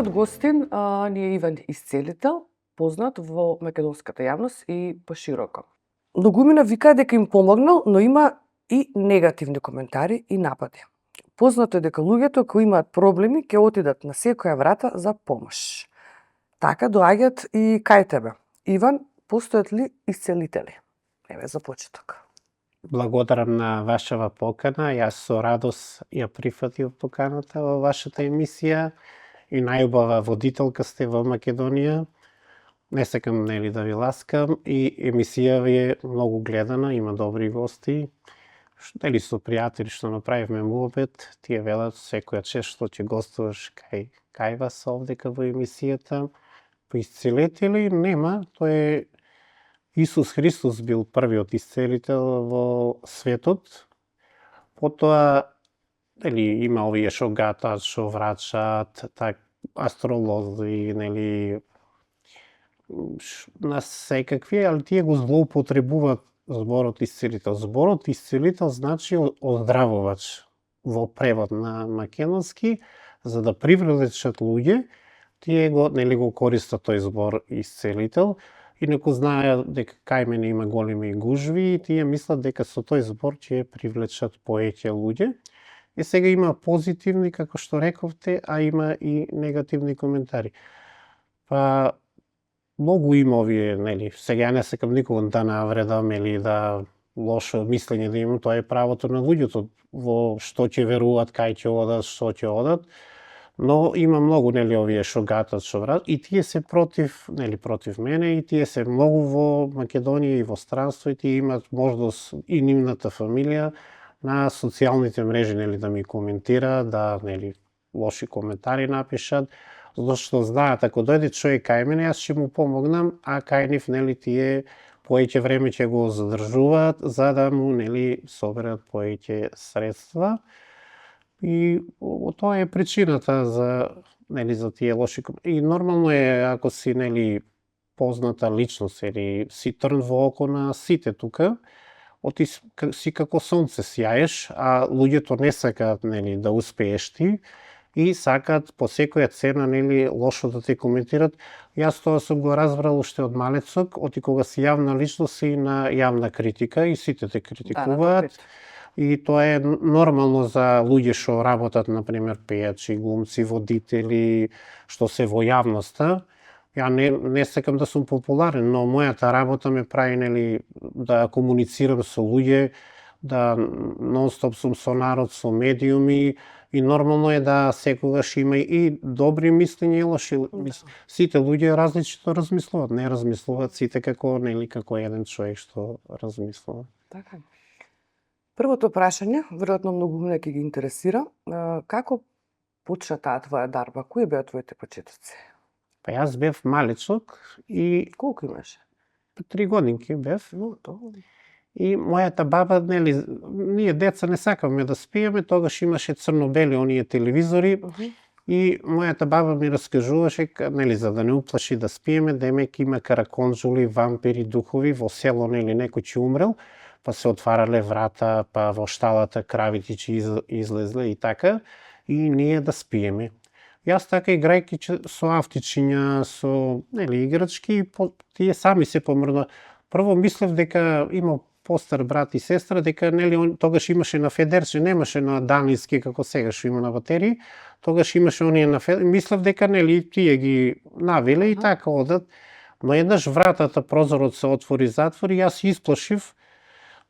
Првиот гостин ни е Иван Исцелител, познат во македонската јавност и пошироко. Многумина викаат дека им помогнал, но има и негативни коментари и напади. Познато е дека луѓето кои имаат проблеми ќе отидат на секоја врата за помош. Така доаѓаат и кај тебе. Иван, постојат ли исцелители? Еве за почеток. Благодарам на вашава покана. Јас со радост ја прифатив поканата во вашата емисија и најубава водителка сте во Македонија. Не сакам да ви ласкам и емисија ви е многу гледана, има добри гости. Со пријатели што направивме муабет, тие велат секоја чест што ќе гостуваш кај вас овдека во емисијата. По исцелители нема, тој е Исус Христос бил првиот исцелител во светот. Потоа има овие што гатат, што врачат, астролози, на секакви, али тие го злоупотребуваат зборот исцелител. Зборот исцелител значи оздравувач во превод на македонски, за да привлечат луѓе, тие го користат тој збор исцелител. Инаку знаеа дека кај мене има големи гужви и тие мислат дека со тој збор ќе привлечат повеќе луѓе. И сега има позитивни, како што рековте, а има и негативни коментари. Па многу има овие, сега не сакам никога да навредам или да лошо мислење да имам, тоа е правото на луѓето во што ќе веруваат, кај ќе одат, што ќе одат. Но има многу овие што гатат, што врат, и тие се против мене, и тие се многу во Македонија и во странство, и тие имаат можност и нивната фамилија на социјалните мрежи да ми коментира, да лоши коментари напишат, зашто знаат ако дојде човек кај мене, јас ќе му помогнам, а кај нив тие поеќе време ќе го задржуваат за да му соберат поеќе средства. И тоа е причината за тие лоши коментари. И нормално е ако си позната личност или си трн во око на сите тука, си како сонце сјаеш, а луѓето не сакаат да успееш ти и сакаат по секоја цена лошо да те коментират. Јас тоа сум го разбрал уште од малецок, кога си јавна личност и на јавна критика и сите те критикуваат. И тоа е нормално за луѓе што работат, например, пејачи, глумци, водители, што се во јавноста. Ја не сакам да сум популарен, но мојата работа ме прави да комуницирам со луѓе, да нон-стоп сум со народ, со медиуми, и нормално е да секогаш има и добри мислења и лоши мислења. Сите луѓе различито размислуваат, не размислуваат сите како еден човек што размислува. Така. Првото прашање, веројатно многумина ќе ги интересира, како почна таа твоја дарба? Кои беа твоите почетоци? Па јас бев малечок и... Колку имаше? 3 годинки бев. И мојата баба, ние деца не сакаме да спиеме, тогаш имаше црно-бели оние телевизори, и мојата баба ми раскажуваше, за да не уплаши да спиеме, демек има караконџули, вампири, духови, во село некој ќе умрел, па се отварале врата, па во шталата кравите ќе излезле и така, и ние да спиеме. Јас така играјки со автичиња, со играчки, тие сами се помрдна. Прво мислев дека има постар брат и сестра, дека тогаш имаше на федерче, немаше на данински како сега што има на батерии, тогаш имаше оние на федерче, мислев дека тие ги навеле и така одат. Но еднаш вратата, прозорот се отвори, затвори, јас исплашив,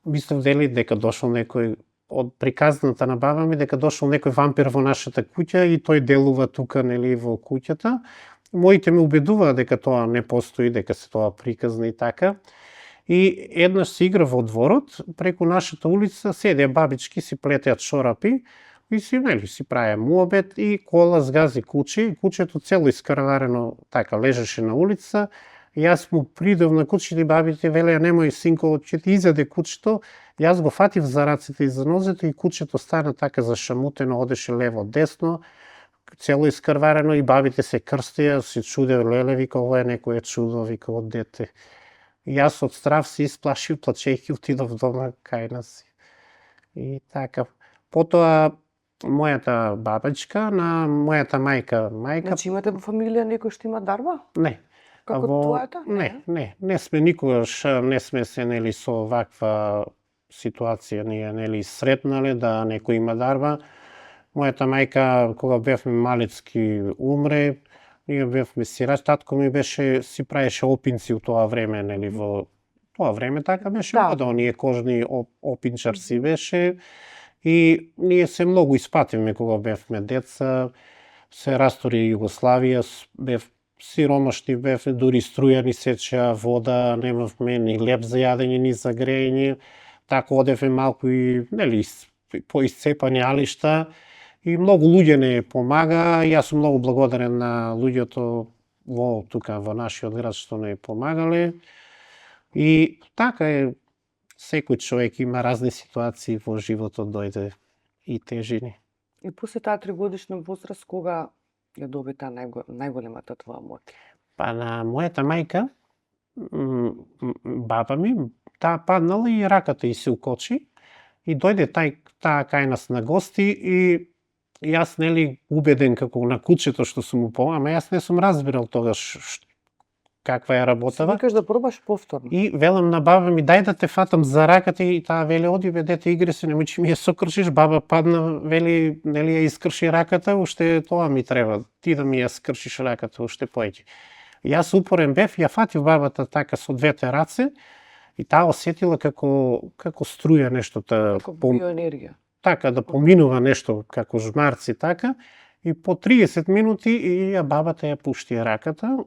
мислев дека дошол некој од приказната на баба ми, дека дошол некој вампир во нашата куќа и тој делува тука во куќата. Моите ме убедуваа дека тоа не постои, дека се тоа приказна и така. И еднаш се игра во дворот, преку нашата улица седеа бабички, си плетеат шорапи и си правеа муабет и кола згази куче, кучето цело искрварено така лежеше на улица. Јас му придов на кучето и бабите велеа немој синко, ќе ти изаде кучето. Јас го фатив за раците и за нозете и кучето стана така зашамутено, одеше лево десно, цело искрварено и бабите се крстеа, се чуде, леле, вика, ово е некое чудо, вика, од дете. Јас од страв се исплашив, плачејќи, отидов дома кај нас. И така. Потоа мојата бабичка, на мојата мајка. Значи имате во фамилија некој што има дарба? Не. Како твојата? Не сме никогаш не сме се нели со ваква ситуација ние нели сретнале да некој има дарба. Мојата мајка кога бевме малецки умре, ние бевме сирач, татко ми си правеше опинци у тоа време, нели во тоа време така беше, да, оние кожни опинчар си беше и ние се многу испативме кога бевме деца, се растори Југославија, бев сиромашни бевме, дури струја ни сеча, вода, немавме ни леп за јадење, ни за грејење, така одевме малку и нели по исцепани алишта. И многу луѓе не помага, јас сум многу благодарен на луѓето во нашиот град што не помагале. И така е, секој човек има разни ситуации во животот, дојде и тежини. И после таа 3-годишна возраст, кога ја доби таа најголемата твоја моќ? Па на мојата мајка, баба ми, таа паднала и раката ѝ се укочи и дојде таа кај нас на гости и јас нели убеден како на кучето што сум му помогнал, ама јас не сум разбирал тогаш каква е работава. Викаш да пробаш повторно. И велам на баба ми, дај да те фатам за раката и таа вели, оди бе дете, игри се, немој че ми ја сокршиш. Баба падна, вели, нели ја искрши раката, уште тоа ми треба, ти да ми ја скршиш раката, уште поеќе. Јас упорен бев, ја фатив бабата така со двете раце и таа осетила како струја нештото, како биоенергија. Така да поминува нешто како жмарци така и по 30 минути и бабата ја пушти раката.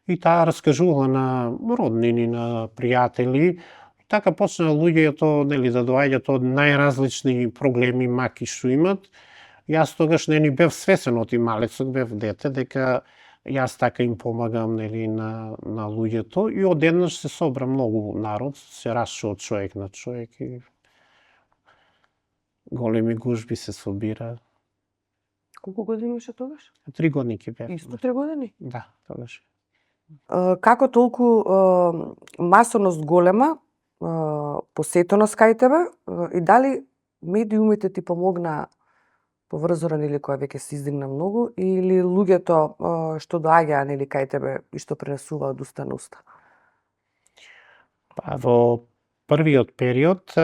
И таа раскажувала на роднини, на пријатели. Така почна луѓето нели да доаѓаат од најразлични проблеми, маки што имат. Јас тогаш не ни бев свесен од малецок, бев дете, дека јас така им помагам нели на луѓето и одеднаш се собра многу народ, се расчу од човек на човек и големи гужби се собира. Колку години имаше тогаш? 3 години ќе бев. Исто 3 години? Да, тогаш. Како толку масовност голема, посетеност кај тебе и дали медиумите ти помогнаа поврзоран или која веќе се издигна многу или луѓето што доаѓаа нели кај тебе и што пренесуваат од уста на уста? Па во првиот период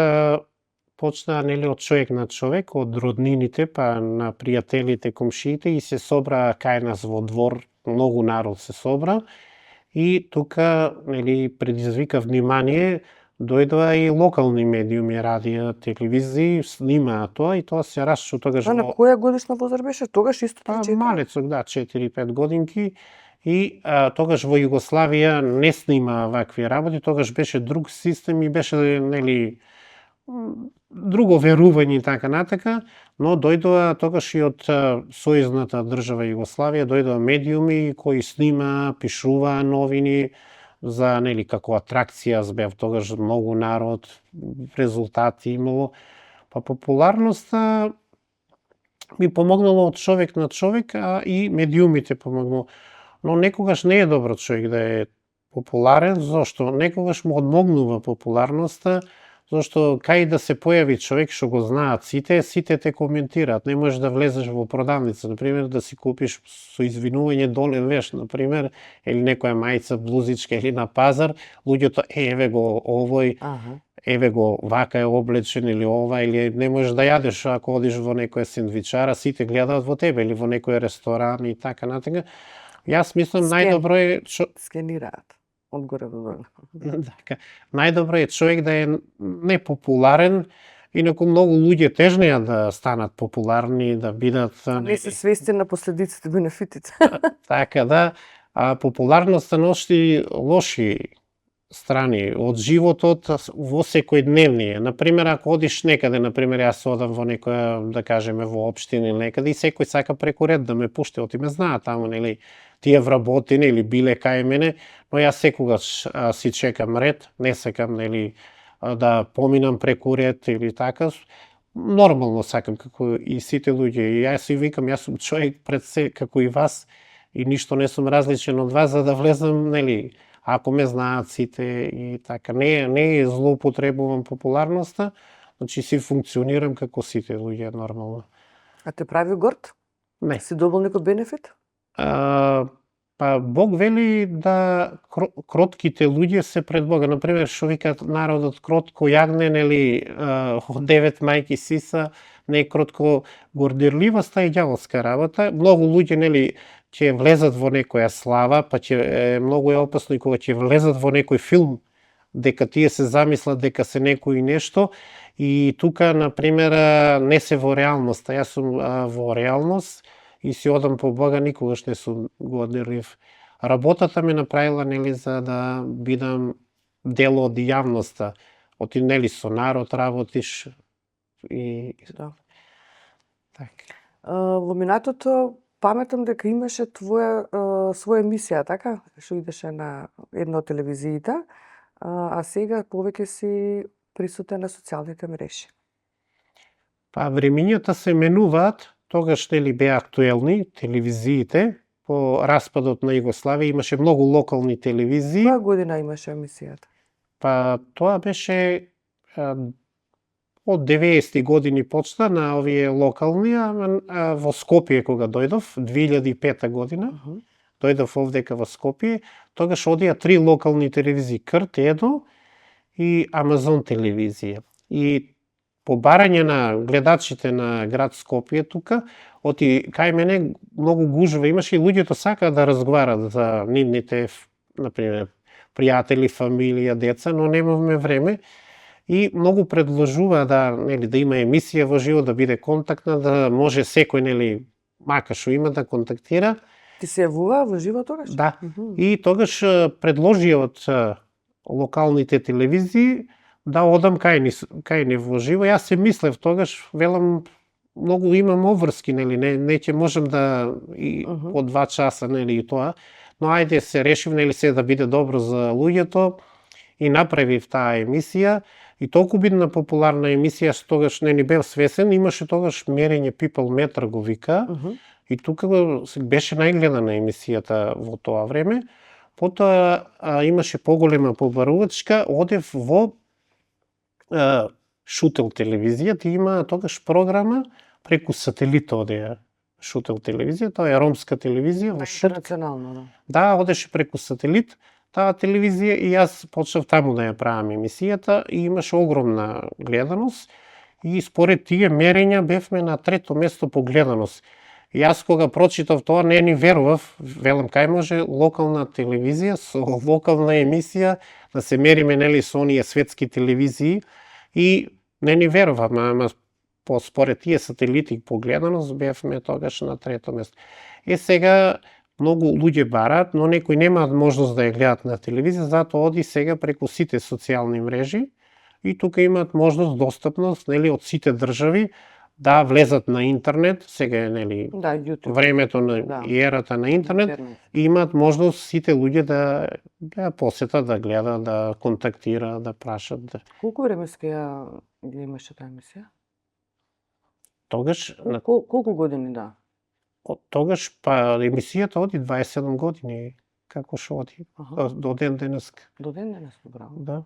почна нели од човек на човек, од роднините па на пријателите, комшиите и се собра кај нас во двор, многу народ се собра. И тука нели предизвика внимание, дојдоа и локални медиуми, радио, телевизии, снимаа тоа и тоа се расчу тогаш. На која годишна возраст беше? Тогаш исто 3-4? Малецок, да, 4-5 годинки. И тогаш во Југославија не снима вакви работи, тогаш беше друг систем и беше нели друго верување и така натака, но дојдоа тогаш и од сојузната држава Југославија, дојдоа медиуми кои снима, пишува новини за нели како атракција, бев тогаш многу народ, резултати имало. Па популарноста ми помогнало од човек на човек, а и медиумите помогнало. Но некогаш не е добро човек да е популарен, зашто некогаш му одмогнува популарноста, зашто кај да се појави човек што го знаат сите те коментираат. Не можеш да влезеш во продавница, например, да си купиш со извинување долен веш, например, или некоја мајца, блузичка или на пазар, луѓето еве го овој, еве го вака е облечен или ова, или не можеш да јадеш ако одиш во некоја сендвичара, сите гледаат во тебе или во некој ресторан и така натака. Јас мислам најдобро е скенираат одгоре до долу. Така, најдобро е човек да е непопуларен, инаку многу луѓе тежнеа да станат популарни, да бидат не се свести на последиците, бенефитите. Така да, популарноста носи лоши страни од животот во секојдневниот. Например, ако одиш некаде, например, јас одам во некоја, да кажеме, во општина или некаде и секој сака преку ред да ме пушти, оти ме знаат таму, нели, тие вработени или биле кај мене, но јас секогаш си чекам ред, не сакам, нели, да поминам преку ред или така. Нормално сакам, како и сите луѓе. И јас си викам, јас сум човек пред се, како и вас, и ништо не сум различен од вас, за да влезам, нели, ако ме знаат сите и така. Не злоупотребувам популарноста, значи си функционирам како сите луѓе нормално. А те прави горд? Не. Си добил некој бенефит? Па Бог вели да кротките луѓе се пред Бога. Например, што викаат народот кротко јагне, нели, од 9 мајки сиса, не е кротко гордирливоста и ѓаволска работа. Многу луѓе, нели, ќе влезат во некоја слава, па ќе многу е опасно и кога ќе влезат во некој филм, дека тие се замислат дека се некој нешто, и тука, например, не се во реалноста. Јас сум во реалност и си одам по Бога, никогаш не сум гордирлив. Работата ме направила, нели, за да бидам дел од јавноста. Оти, нели, со народ работиш и Да. така. Во минатото паметам дека имаше своја емисија, така? Што идеше на една од телевизиите, а сега повеќе си присутен на социјалните мрежи. Па времињата се менуваат, тогаш, нели, беа актуелни телевизиите, по распадот на Југославија имаше многу локални телевизии. Која година имаше емисијата? Па тоа беше од 90-ти години почна на овие локални, во Скопје кога дојдов, 2005 година, дојдов овдека во Скопје, тогаш одија 3 локални телевизии, Крт, Едо и Амазон телевизија. И по барање на гледачите на град Скопје тука, оти кај мене многу гужва имаше и луѓето сакаат да разговарат за нивните, например, пријатели, фамилија, деца, но немавме време. И многу предложува да, нели, да има емисија во живо, да биде контактна, да може секој, нели, мака што има да контактира. Ти се јавува во живо тогаш? Да. И тогаш предложи од локалните телевизии да одам кај ни во живо. Јас се мислев тогаш, велам, многу имам обврски, нели, не ќе можам да и по 2 часа, нели, и тоа. Но ајде се решив, нели, се да биде добро за луѓето, и направив таа емисија. И толку бидна популарна емисија, што тогаш не ни бев свесен, имаше тогаш мерење People Meter го вика, и тука беше најгледана емисијата во тоа време. Потоа имаше поголема побарувачка, одев во Шутел телевизија, ти има тогаш програма преку сателит одеа Шутел телевизија, тоа е ромска телевизија во Шутел. Интернационално, да. Да, одеше преку сателит таа телевизија и јас почнав таму да ја правам емисијата и имаше огромна гледаност и според тие мерења бевме на 3-то место по гледаност. И јас кога прочитав тоа не ни верував, велам кај може локална телевизија со локална емисија да се мериме, нели, со оние светски телевизии, и не ни верував, ама според тие сателити по гледаност бевме тогаш на 3-то место. Сега многу луѓе бараат, но некои немаат можност да ја гледат на телевизија, затоа оди сега преку сите социјални мрежи и тука имаат можност, достапност, нели, од сите држави да влезат на интернет, сега е, нели, Да, YouTube. времето на и ерата на интернет, и имаат можност сите луѓе да ја посетат, да гледат, да контактираат, да прашат. Колку времески ја имаше таа емисија? Тогаш Колку години, да? Тогаш, па, емисијата оди 27 години, како што оди, до ден денеска. До ден денеска, браво. Да.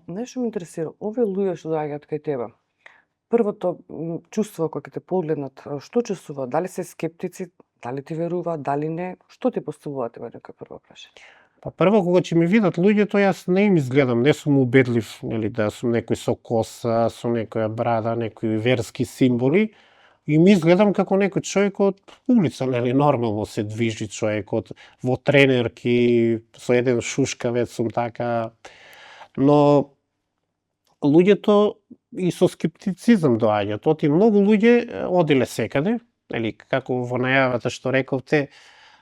Нешто ме интересира, овие луѓе што доаѓаат кај тебе, првото чувство кога те погледнат, што чувствуваат? Дали се скептици, дали ти веруваат, дали не? Што ти поставуваат тебе дека прво прашање? Па прво кога ќе ми видат луѓето, јас не им изгледам, не сум убедлив, нели, да сум некој со коса, со некоја брада, некои верски символи, и ми изгледам како некој човек од улица, нели, нормално се движи човекот, во тренерки, со еден шушкавец сум така, но луѓето и со скептицизам доаѓаат. Оти многу луѓе одиле секаде, нели, како во најавата што рековте,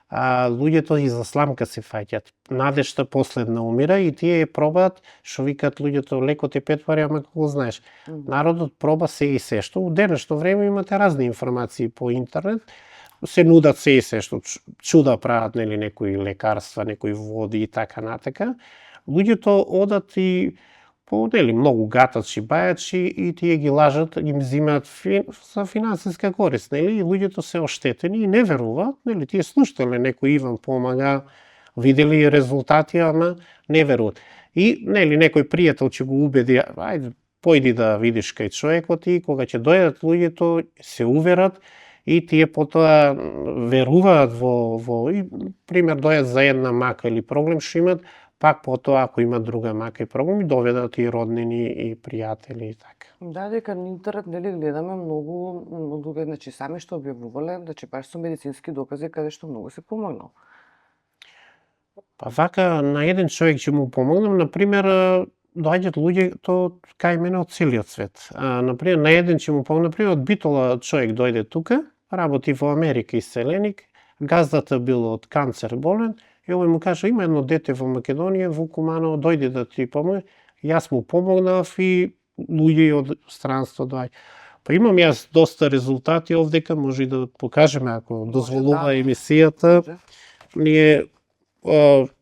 луѓето и за сламка се фаќат. Надежта последна умира и тие пробаат, што викаат луѓето, леко те петвари, ама како знаеш. Народот проба се и се што. У денешно време имате разни информации по интернет, се нудат се и се што, чуда прават, нели, некои лекарства, некои води и така натака. Луѓето одат и по, нели, многу гатачи, бајачи и тие ги лажат, им земаат за финансиска корист, нели, и луѓето се оштетени и не веруваат, нели, тие слушнале некој Иван помага, видели резултати, ама не веруваат. И, нели, некој пријател ќе го убеди, ајде, појди да видиш кај човекот и кога ќе дојдат луѓето се уверат и тие потоа веруваат во и пример дојдат за една мака или проблем што имат, пак потоа ако имат друга мака и проблеми доведат и роднини и пријатели и така. Да, дека на интернет нели гледаме многу луѓе, значи сами што објавувале, значи баш со медицински докази каде што многу се помогнал. Па вака на еден човек ќе му помогнам, на пример доаѓаат луѓето кај мене од целиот свет. На пример на еден ќе му помогнам, на пример од Битола човек дојде тука, работи во Америка иселеник, газдата бил од канцер болен, и овој му кажа има едно дете во Македонија, во Куманово, дојде да ти помогне. Јас му помогнав и луѓе од странство доаѓа. Па имам јас доста резултати овдека, може и да покажеме ако дозволува емисијата. Ние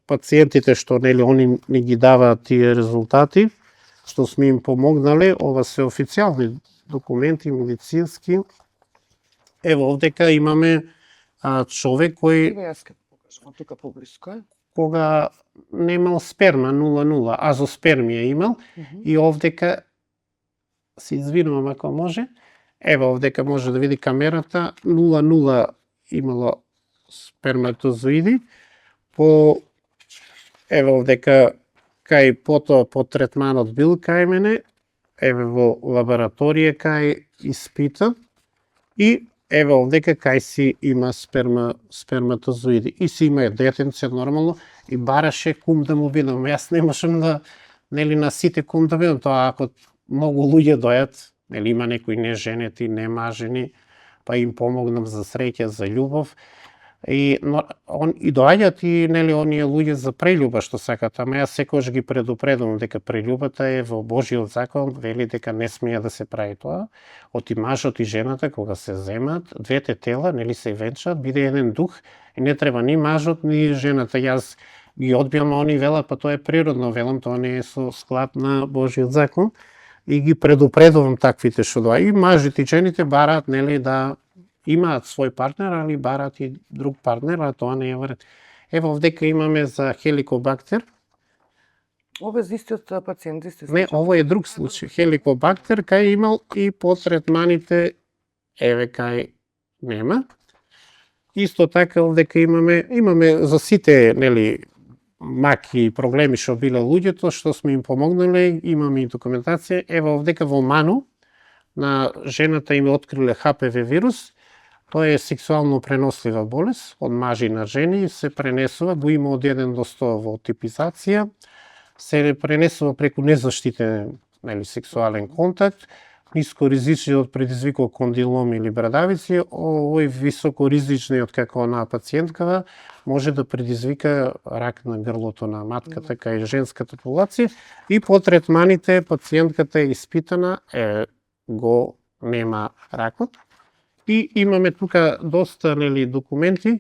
пациентите што нели они ни ги даваат тие резултати, што сме им помогнале, ова се официјални документи медицински. Ево овдека имаме човек кој Јас ќе покажам тука поблиско е. Кога немал сперма 0,0, азоспермија имал и овдека се извинувам ако може. Ево овдека може да види камерата 0,0 имало сперматозоиди. Ево овдека кај потоа по третманот бил кај мене, еве во лабораторија кај испита и еве овдека кај си има сперматозоиди. И си има детенце нормално и бараше кум да му бидам. Јас не можам да нели на сите кум да бидам, тоа ако многу луѓе дојат, нели има некои неженети, немажени, па им помогнам за среќа, за љубов. И доаѓаат и нели оние луѓе за прељуба што сакат, ама јас секогаш ги предупредувам дека прељубата е во Божиот закон, вели дека не смее да се прави тоа. Оти мажот и жената кога се земат, двете тела нели се венчаат, биде еден дух и не треба ни мажот ни жената. Јас ги одбијам, а они велат па тоа е природно, велам тоа не е со склад на Божиот закон и ги предупредувам таквите што доаѓаат. И мажите и жените бараат нели да имаат свој партнер, али бараат и друг партнер, а тоа не е вред. Ево овдека имаме за хеликобактер. Ова е за истиот пациент, истиот случај. Не, ово е друг случај. Хеликобактер кај имал и по третманите еве кај нема. Исто така овдека имаме за сите нели маки и проблеми што биле луѓето, што сме им помогнале, имаме и документација. Ево овдека во Ману на жената им откриле HPV вирус. Тоа е сексуално пренослива болест од мажи на жени, се пренесува, го има од 1 до 100 во типизација, се пренесува преку незаштитен нели сексуален контакт, нискоризичниот предизвикува кондилом или брадавици, овој високоризичниот како онаа пациенткава може да предизвика рак на грлото на матката кај женската популација и по третманите пациентката е испитана, го нема ракот. И имаме тука доста нели документи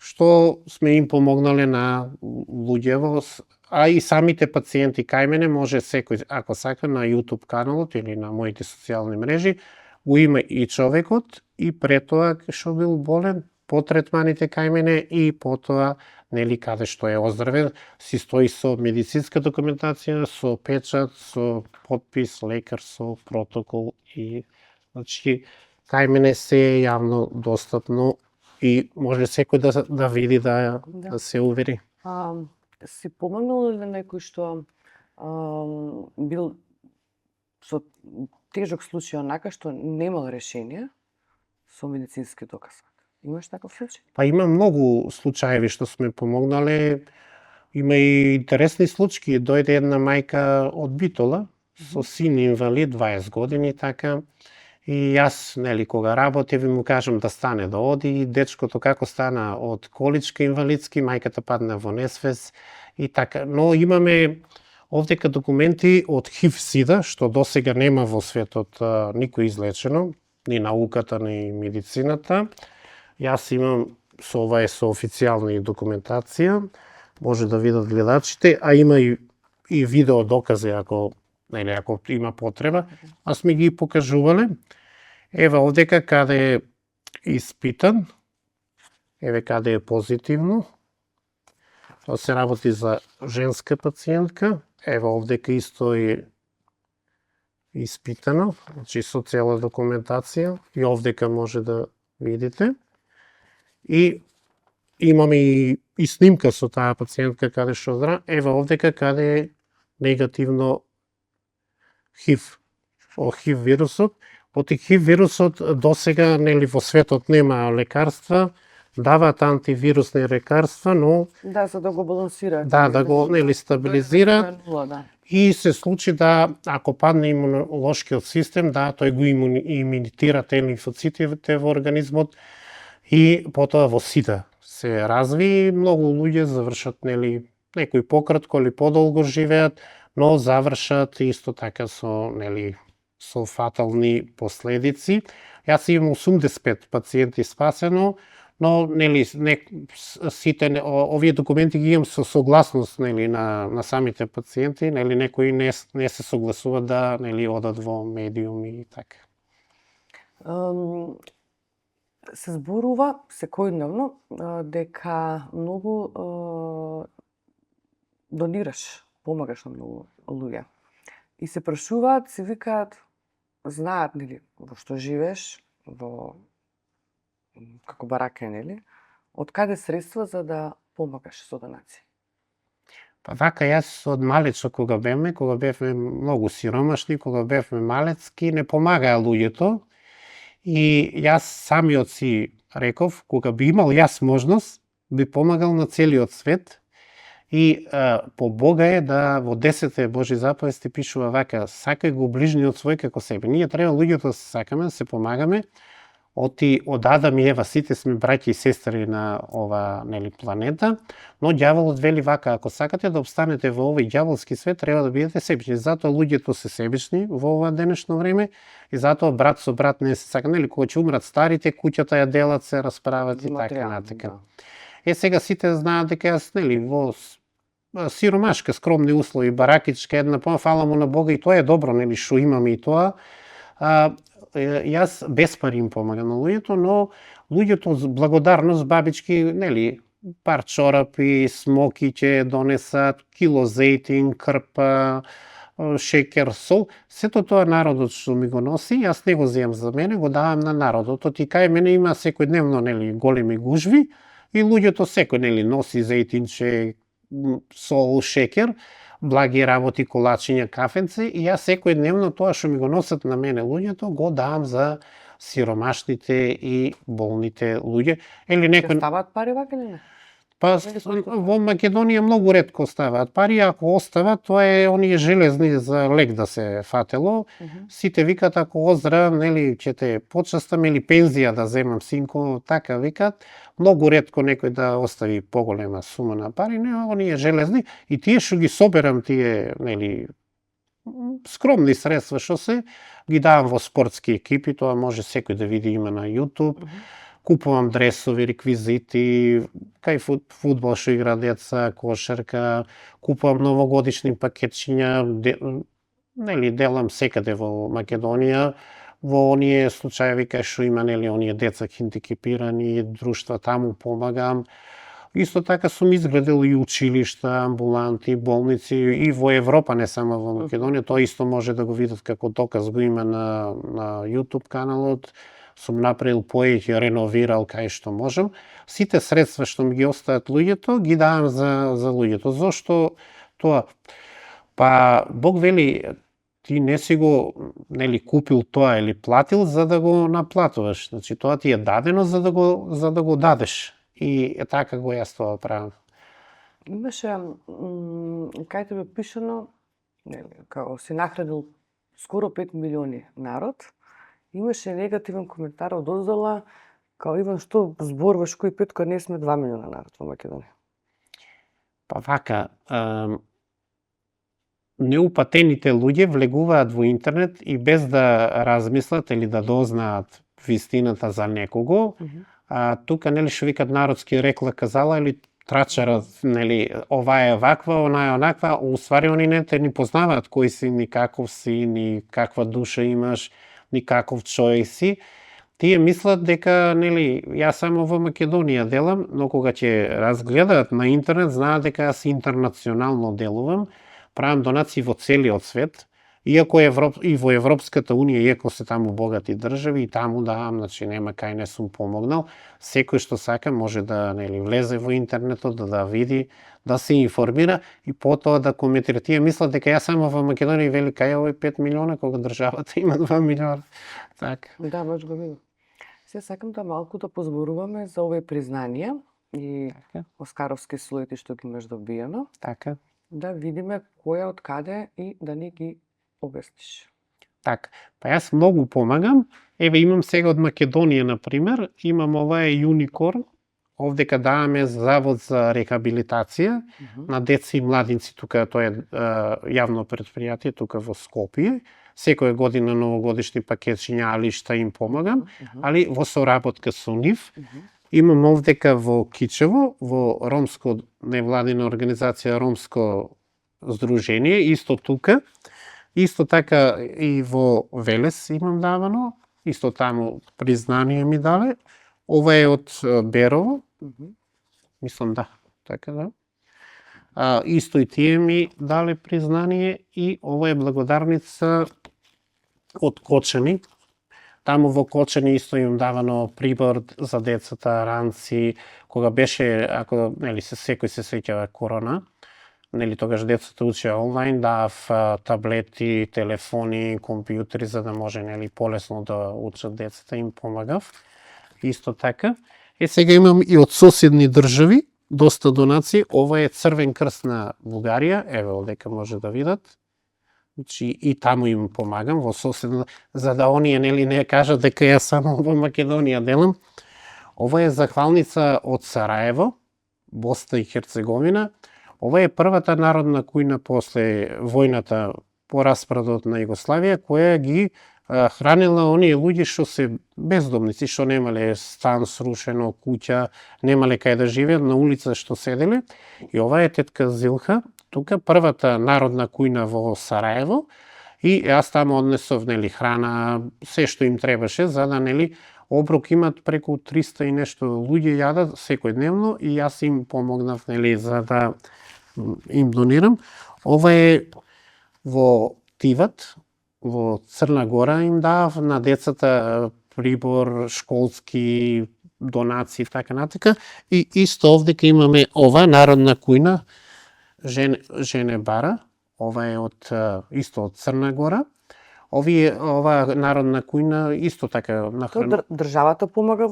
што сме им помогнале на луѓево, а и самите пациенти кај мене може секој ако сака на YouTube каналот или на моите социјални мрежи го има и човекот и пред тоа што бил болен, по третманите кај мене и потоа нели каде што е оздравен, си стои со медицинска документација, со печат, со потпис, лекар, со протокол и значи кај мене се е јавно достапно и може секој да види да се увери. Си помогнал ли некој што бил со тежок случај онака што немал решение со медицински доказ? Имаш таков случај? Па има многу случаеви што сме помогнале. Има и интересни случаи. Дојде една мајка од Битола со син инвалид 20 години така. И јас, нели, кога работев, му кажам да стане да оди, и дечкото како стана од количка инвалидски, мајката падна во несвес и така. Но имаме овдека документи од ХИВ-СИДА, што досега нема во светот никој излечено, ни науката, ни медицината. Јас имам, ова е со официјални документација, може да видат гледачите, а има и видео докази ако има потреба, а сме ги покажувале. Ева овдека каде е испитан, еве каде е позитивно. Тоа се работи за женска пациентка. Ева овдека исто испитано, значи со цела документација, и овдека може да видите. И имаме и снимка со таа пациентка каде што ева овдека каде е негативно ХИВ, ХИВ вирусот. Оти ХИВ вирусот досега нели во светот нема лекарства, даваат антивирусни лекарства, но Да, за да го балансираат. да го нели стабилизираат. Да. И се случи да, ако падне имунолошкиот систем, да, тој го имунитира те лимфоцитите во организмот и потоа во сида се разви. Многу луѓе завршат, нели, некои пократко или подолго живеат, но завршат исто така со, нели, со фатални последици. Јас имам 85 пациенти спасено, но нели сите овие документи ги имам со согласност, нели, на самите пациенти, нели некои не се согласуваат да, нели, одат во медиуми и така. Се зборува секојдневно дека многу донираш, помагаш на многу луѓе. И се прашуваат, се викаат, знаат, нели, во што живееш, како бараке, нели, од каде средства за да помагаш со донации? Па вака, јас од малечко кога бевме многу сиромашни, кога бевме малецки, не помагаа луѓето. И јас самиот си реков, кога би имал јас можност, би помагал на целиот свет. И по Бога е да во 10 Божи заповести пишува вака: сакај го ближниот свој како себе. Ние треба луѓето да се сакаме, да се помагаме. Од Адам и Ева сите сме браќа и сестри на ова, нели, планета, но ѓаволот вели вака: ако сакате да обстанете во овој ѓаволски свет, треба да бидете себични. Затоа луѓето се себични во ова денешно време и затоа брат со брат не се сака. Нели, кога ќе умрат старите, куќата ја делат, се расправат и така натака. Сега сите знаат дека јас, нели, во сиромашка, скромни услови, баракичка, една фала му на Бога, и тоа е добро, нели, што имаме и тоа. Јас без пари им помагам на луѓето, но луѓето з благодарност, бабички, нели, пар чорапи, смоки ќе донесат, кило зејтин, крпа, шеќер, сол, сето тоа народот што ми го носи, јас не го земам за мене, го давам на народот. Оти кај мене има секојдневно, нели, големи гужви и луѓето секој, нели, носи зејтинче, сол, шеќер, благи работи, колачиња, кафенци, и јас секојдневно тоа што ми го носат на мене луѓето го давам за сиромашните и болните луѓе. Или некој ставаат пари вака или не? Па во Македонија многу ретко оставаат пари, ако остават, тоа е оние железни за лек да се фатело. Сите викат, ако оздрав, нели, ќе те почастам или пензија да земам, синко, така викат. Многу ретко некој да остави поголема сума на пари, не, оние железни, и тие што ги соберам, тие, нели, скромни средства што се, ги давам во спортски екипи, тоа може секој да види, има на YouTube. Купувам дресови, реквизити, кај фудбал што игра деца, кошарка, купувам новогодишни пакетчиња, нели, делам секаде во Македонија, во оние случаеви кај што има, нели, оние деца хендикепирани, друштва, таму помагам. Исто така сум изградил и училишта, амбуланти, болници и во Европа, не само во Македонија, тоа исто може да го видат како доказ, го има на YouTube каналот. Сум направил поеќе, реновирал кај што можам. Сите средства што ми ги остават луѓето, ги давам за луѓето. Зошто тоа? Па Бог вели, ти не си го, нели, купил тоа или платил за да го наплатуваш. Значи тоа ти е дадено за да го дадеш. И така го јас тоа правам. Имаше кај тебе пишано, нели, како си нахранил скоро 5 милиони народ. Имаше негативен коментар од оздала, као Иван, што зборуваш кој пет, кога не сме 2 милиона народ во Македонија? Па вака, неупатените луѓе влегуваат во интернет и без да размислат или да дознаат вистината за некого, тука, нели, што викат народски рекла казала, или трачара, нели, ова е ваква, она е онаква, уствари они не те ни познаваат кој си, ни каков си, ни каква душа имаш, ни каков човек си. Тие мислат дека, нели, јас само во Македонија делам, но кога ќе разгледаат на интернет, знаат дека јас интернационално делувам, правам донации во целиот свет Иако и во Европската унија, иако се таму богати држави, и таму значи нема кај не сум помогнал, секој што сака може да влезе во интернетот, да види, да се информира и потоа да коментира. Тие мислат дека јас само во Македонија вели кај овој 5 милиона, кога државата има 2 милиона. Така. Да, баш го видам. Се сакам да малку да позборуваме за овие признанија и оскаровски слоите што ги имаш добиено. Така. Да видиме која од каде и да ни ги обясниш. Така. Па јас многу помагам. Еве имам сега од Македонија, например, имам ова е Unicorn. Овдека даваме завод за рехабилитација на деца и младинци, тука тоа е јавно предпријатие тука во Скопје. Секоја година новогодишни пакетчињалишта им помагам, али во соработка со нив. Имам овдека во Кичево, во ромско невладина организација Ромско здружение, исто тука. Исто така и во Велес имам давано, исто таму признание ми дале. Ова е од Берово. Мислам да, така да. Исто и тие ми дале признание и ова е благодарница од Кочани. Таму во Кочани исто им давано прибор за децата, ранци, кога беше, ако секој се сеќава корона, тогаш децата учеа онлайн, давав таблети, телефони, компјутери за да може полесно да учат децата, им помагав. Исто така. Сега имам и од соседни држави доста донации. Ова е Црвен крст на Бугарија, еве овдека може да видат. Значи и таму им помагам во соседна, за да оние не кажат дека ја само во Македонија делам. Ова е захвалница од Сараево, Босна и Херцеговина. Ова е првата народна кујна после војната, по распадот на Југославија, која ги хранила оние луѓе што се бездомници, што немале стан срушено, куќа, немале кај да живеат, на улица што седеле. И ова е тетка Зилха, тука првата народна кујна во Сараево, и јас таму однесов храна, се што им требаше, за да оброк имат преку 300 и нешто луѓе јадат секојдневно, и јас им помогнав за да им донирам. Ова е во Тиват, во Црна Гора им давав на децата прибор, школски донации, така натака. И исто овдека имаме ова народна кујна, Жене Бара, ова е исто од Црна Гора. Ова народна кујна исто така на храна. Државата помага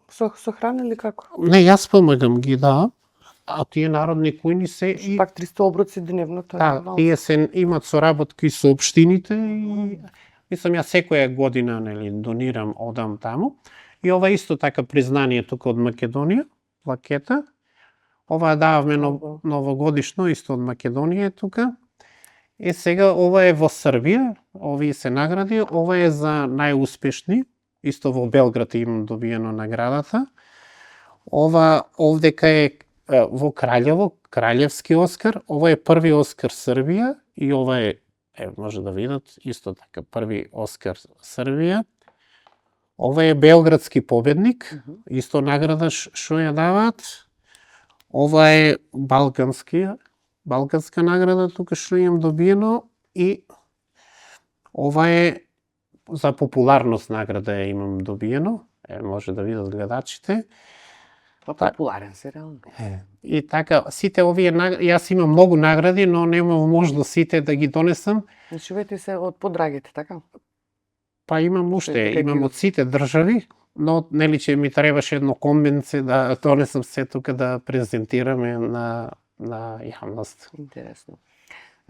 со храна или како? Не, јас помагам ги, да. А тие народни кујни се и пак 300 оброци дневно, тоа е нормално. Тие се имат соработки со општините и мислам ја секоја година донирам, одам таму. И ова исто така признание тука од Македонија, плакета. Ова дававме новогодишно исто од Македонија тука. И сега ова е во Србија, овие се награди, ова е за најуспешни, исто во Белград имам добиено наградата. Ова овдека е во Краљево, Краљевски Оскар, ова е први Оскар Србија и ова е, може да видат, исто така први Оскар Србија. Ова е Белградски победник, исто награда што ја даваат. Ова е Балканска награда тука што имам добиено, и ова е за популарност награда имам добиено, може да видат гледачите. Популарен се реално. И така, сите овие награди, јас имам многу награди, но немам можност сите да ги донесам. Значи овие се од подрагите, така? Па имам уште, имам од сите држави, но че ми требаше едно конвенце да донесам се тука да презентираме на јавност. Интересно.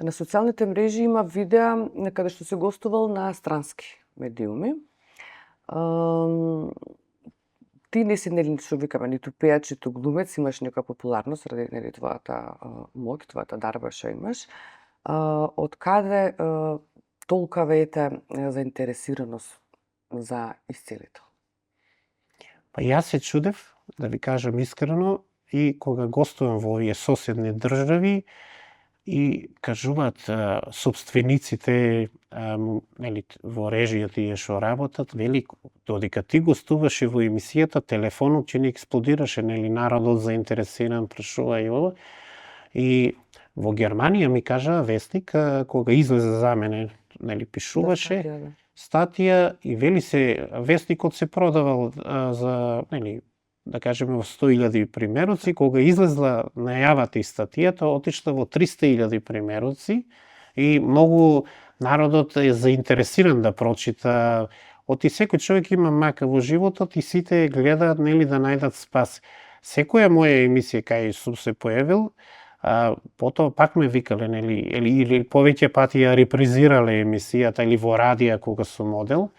На социјалните мрежи има видеа каде што се гостувал на странски медиуми. Ти не си што викаме ниту пејач, ниту глумец, имаш некоја популарност ради твојата моќ, твојата дарба што имаш. Од каде толка веќе заинтересираност за исцелител? Па јас се чудев, да ви кажам искрено, и кога гостувам во овие соседни држави и кажуваат собствениците во режија тие што работат, вели, додека ти гостуваше во емисијата, телефонот ќе ни експлодираше, народот заинтересиран, прашува и ова. И во Германија ми кажа вестник, кога излезе за мене нели пишуваше статија, да. статија и вели се вестникот се продавал за нели да кажеме во 100.000 примероци, кога излезла најавата и статијата отишла во 300.000 примероци и многу народот е заинтересиран да прочита. Оти секој човек има мака во животот и сите гледаат нели да најдат спас. Секоја моја емисија кај сум се појавил, потоа пак ме викале нели или повеќе пати ја репризирале емисијата или во радија кога сум одел.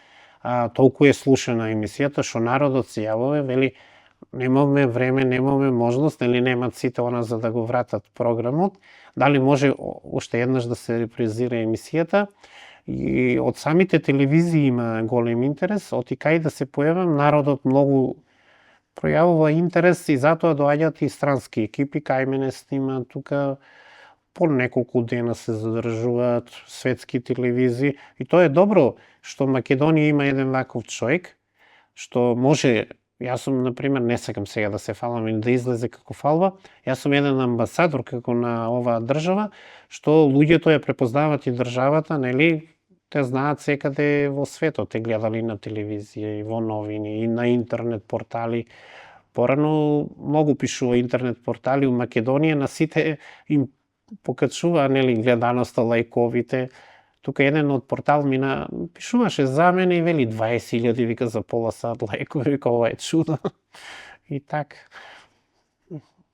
Толку е слушана емисијата што народот се јавува, вели немаме време, немаме можност, нели немат сите она за да го вратат програмот. Дали може уште еднаш да се репризира емисијата? И од самите телевизии има голем интерес, оти кај да се појавам, народот многу пројавува интерес и затоа доаѓаат и странски екипи кај мене снимаат тука, по неколку дена се задржуваат светски телевизии и тоа е добро што Македонија има еден ваков човек што може. Јас сум, например, не сакам сега да се фалам или да излезе како фалба, јас сум еден амбасадор како на оваа држава, што луѓето ја препознаваат и државата, нели, те знаат секаде во светот, те гледали на телевизија и во новини и на интернет портали. Порано многу пишува интернет портали у Македонија, на сите им покачува нели гледаноста, лајковите. Тука еден од портал пишуваше за мене и вели 20.000 вика за пола сат лајкови, вика ова е чудо. И така.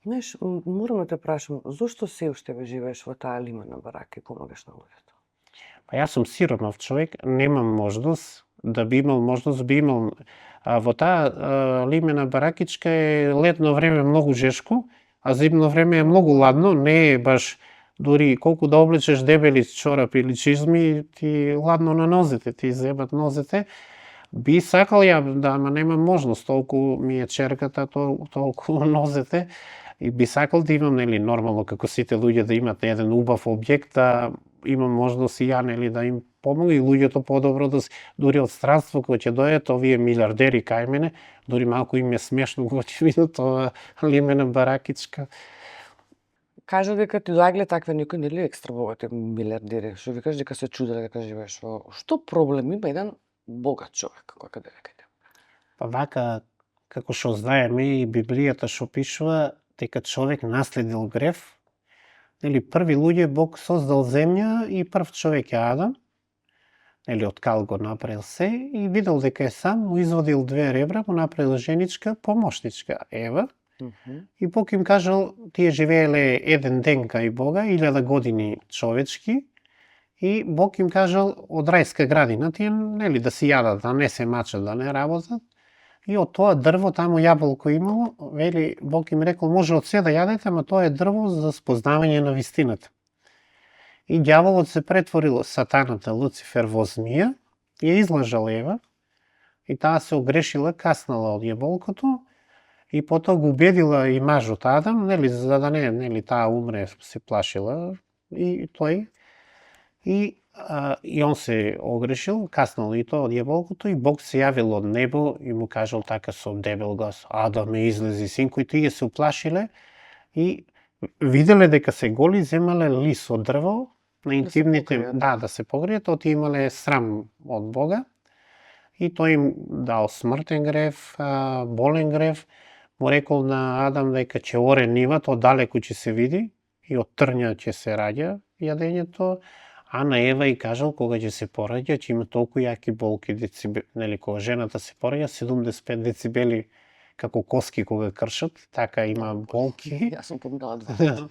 Знаеш, морам да те прашам, зошто се уште ве живееш во таа лимена барака и помагаш на луѓето? Па јас сум сиромав човек, немам можност, да би имал можност, би имал. Во таа лимена баракичка е летно време многу жешко, а зимно време е многу ладно, не е баш дури колку да облечеш дебели чорапи или чизми, ти ладно на нозете, ти зебат нозете. Би сакал ја, да, ама немам можност, толку ми е черката, толку нозете. И би сакал да имам, нели, нормално, како сите луѓе да имат еден убав објект, да имам можност и ја, нели, да им помогам и луѓето подобро да дури од странство кога ќе дојдат овие милиардери кај мене, дури малку им е смешно кога ќе видат ова лимена баракичка. Кажа дека ти доаѓале такве некои нели екстра богати милиардери, што викаш дека се чуделе дека живееш во. Што проблем има еден богат човек кој каде векаде? Па вака, како што знаеме и Библијата што пишува, дека човек наследил грев. Нели, први луѓе Бог создал земја и прв човек е Адам. Нели, од кал го направил се и видел дека е сам, му изводил две ребра, му направил женичка, помошничка Ева. И Бог им кажал, тие живееле еден ден кај Бога, 1000 години човечки, и Бог им кажал од рајска градина, тие нели да си јадат, да не се мачат, да не работат. И од тоа дрво, таму јаболко имало, вели, Бог им рекол, може од се да јадете, ама тоа е дрво за спознавање на вистината. И ѓаволот се претворил, сатаната, Луцифер, во змија, ја излажал Ева, и таа се огрешила, каснала од јаболкото, и потоа го убедила и мажот Адам, нели, за да не, нели, таа умре, се плашила, и тој, и он се огрешил, каснал и тоа од јаболкото, и Бог се јавил од небо и му кажал така со дебел глас, Адаме, излези синко, и тие се уплашиле и виделе дека се голи, земале лист од дрво на интимните, да се погријат, оти имале срам од Бога, и тој им дал смртен грев, болен грев, му рекол на Адам дека ќе оре нивата, оддалеку ќе се види и од трња ќе се раѓа јадењето, а на Ева и кажал кога ќе се пораѓа ќе има толку јаки болки, нели, кога жената се пораѓа 75 децибели како коски кога кршат, така има болки. Јас сум поминала два.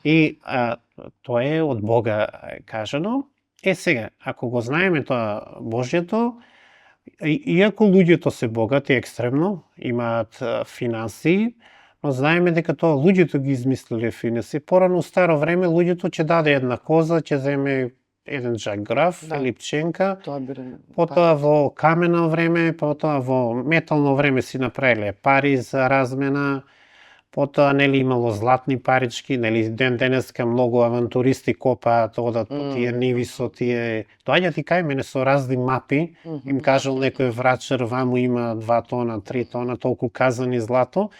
И тоа е од Бога кажано. Сега, ако го знаеме тоа Божјето, иако луѓето се богати екстремно, имаат финансии, но знаеме дека тоа луѓето ги измислиле финанси. Порано старо време луѓето ќе даде една коза, ќе земе еден джак граф или пченка, потоа во камено време, потоа во метално време си направиле пари за размена, потоа нели имало златни парички, нели ден денеска многу авантуристи копаат, одат по тие ниви со тие, доаѓаат и кај мене со разни мапи, им кажал некој врачар, ваму има 2 тона, 3 тона, толку казани злато,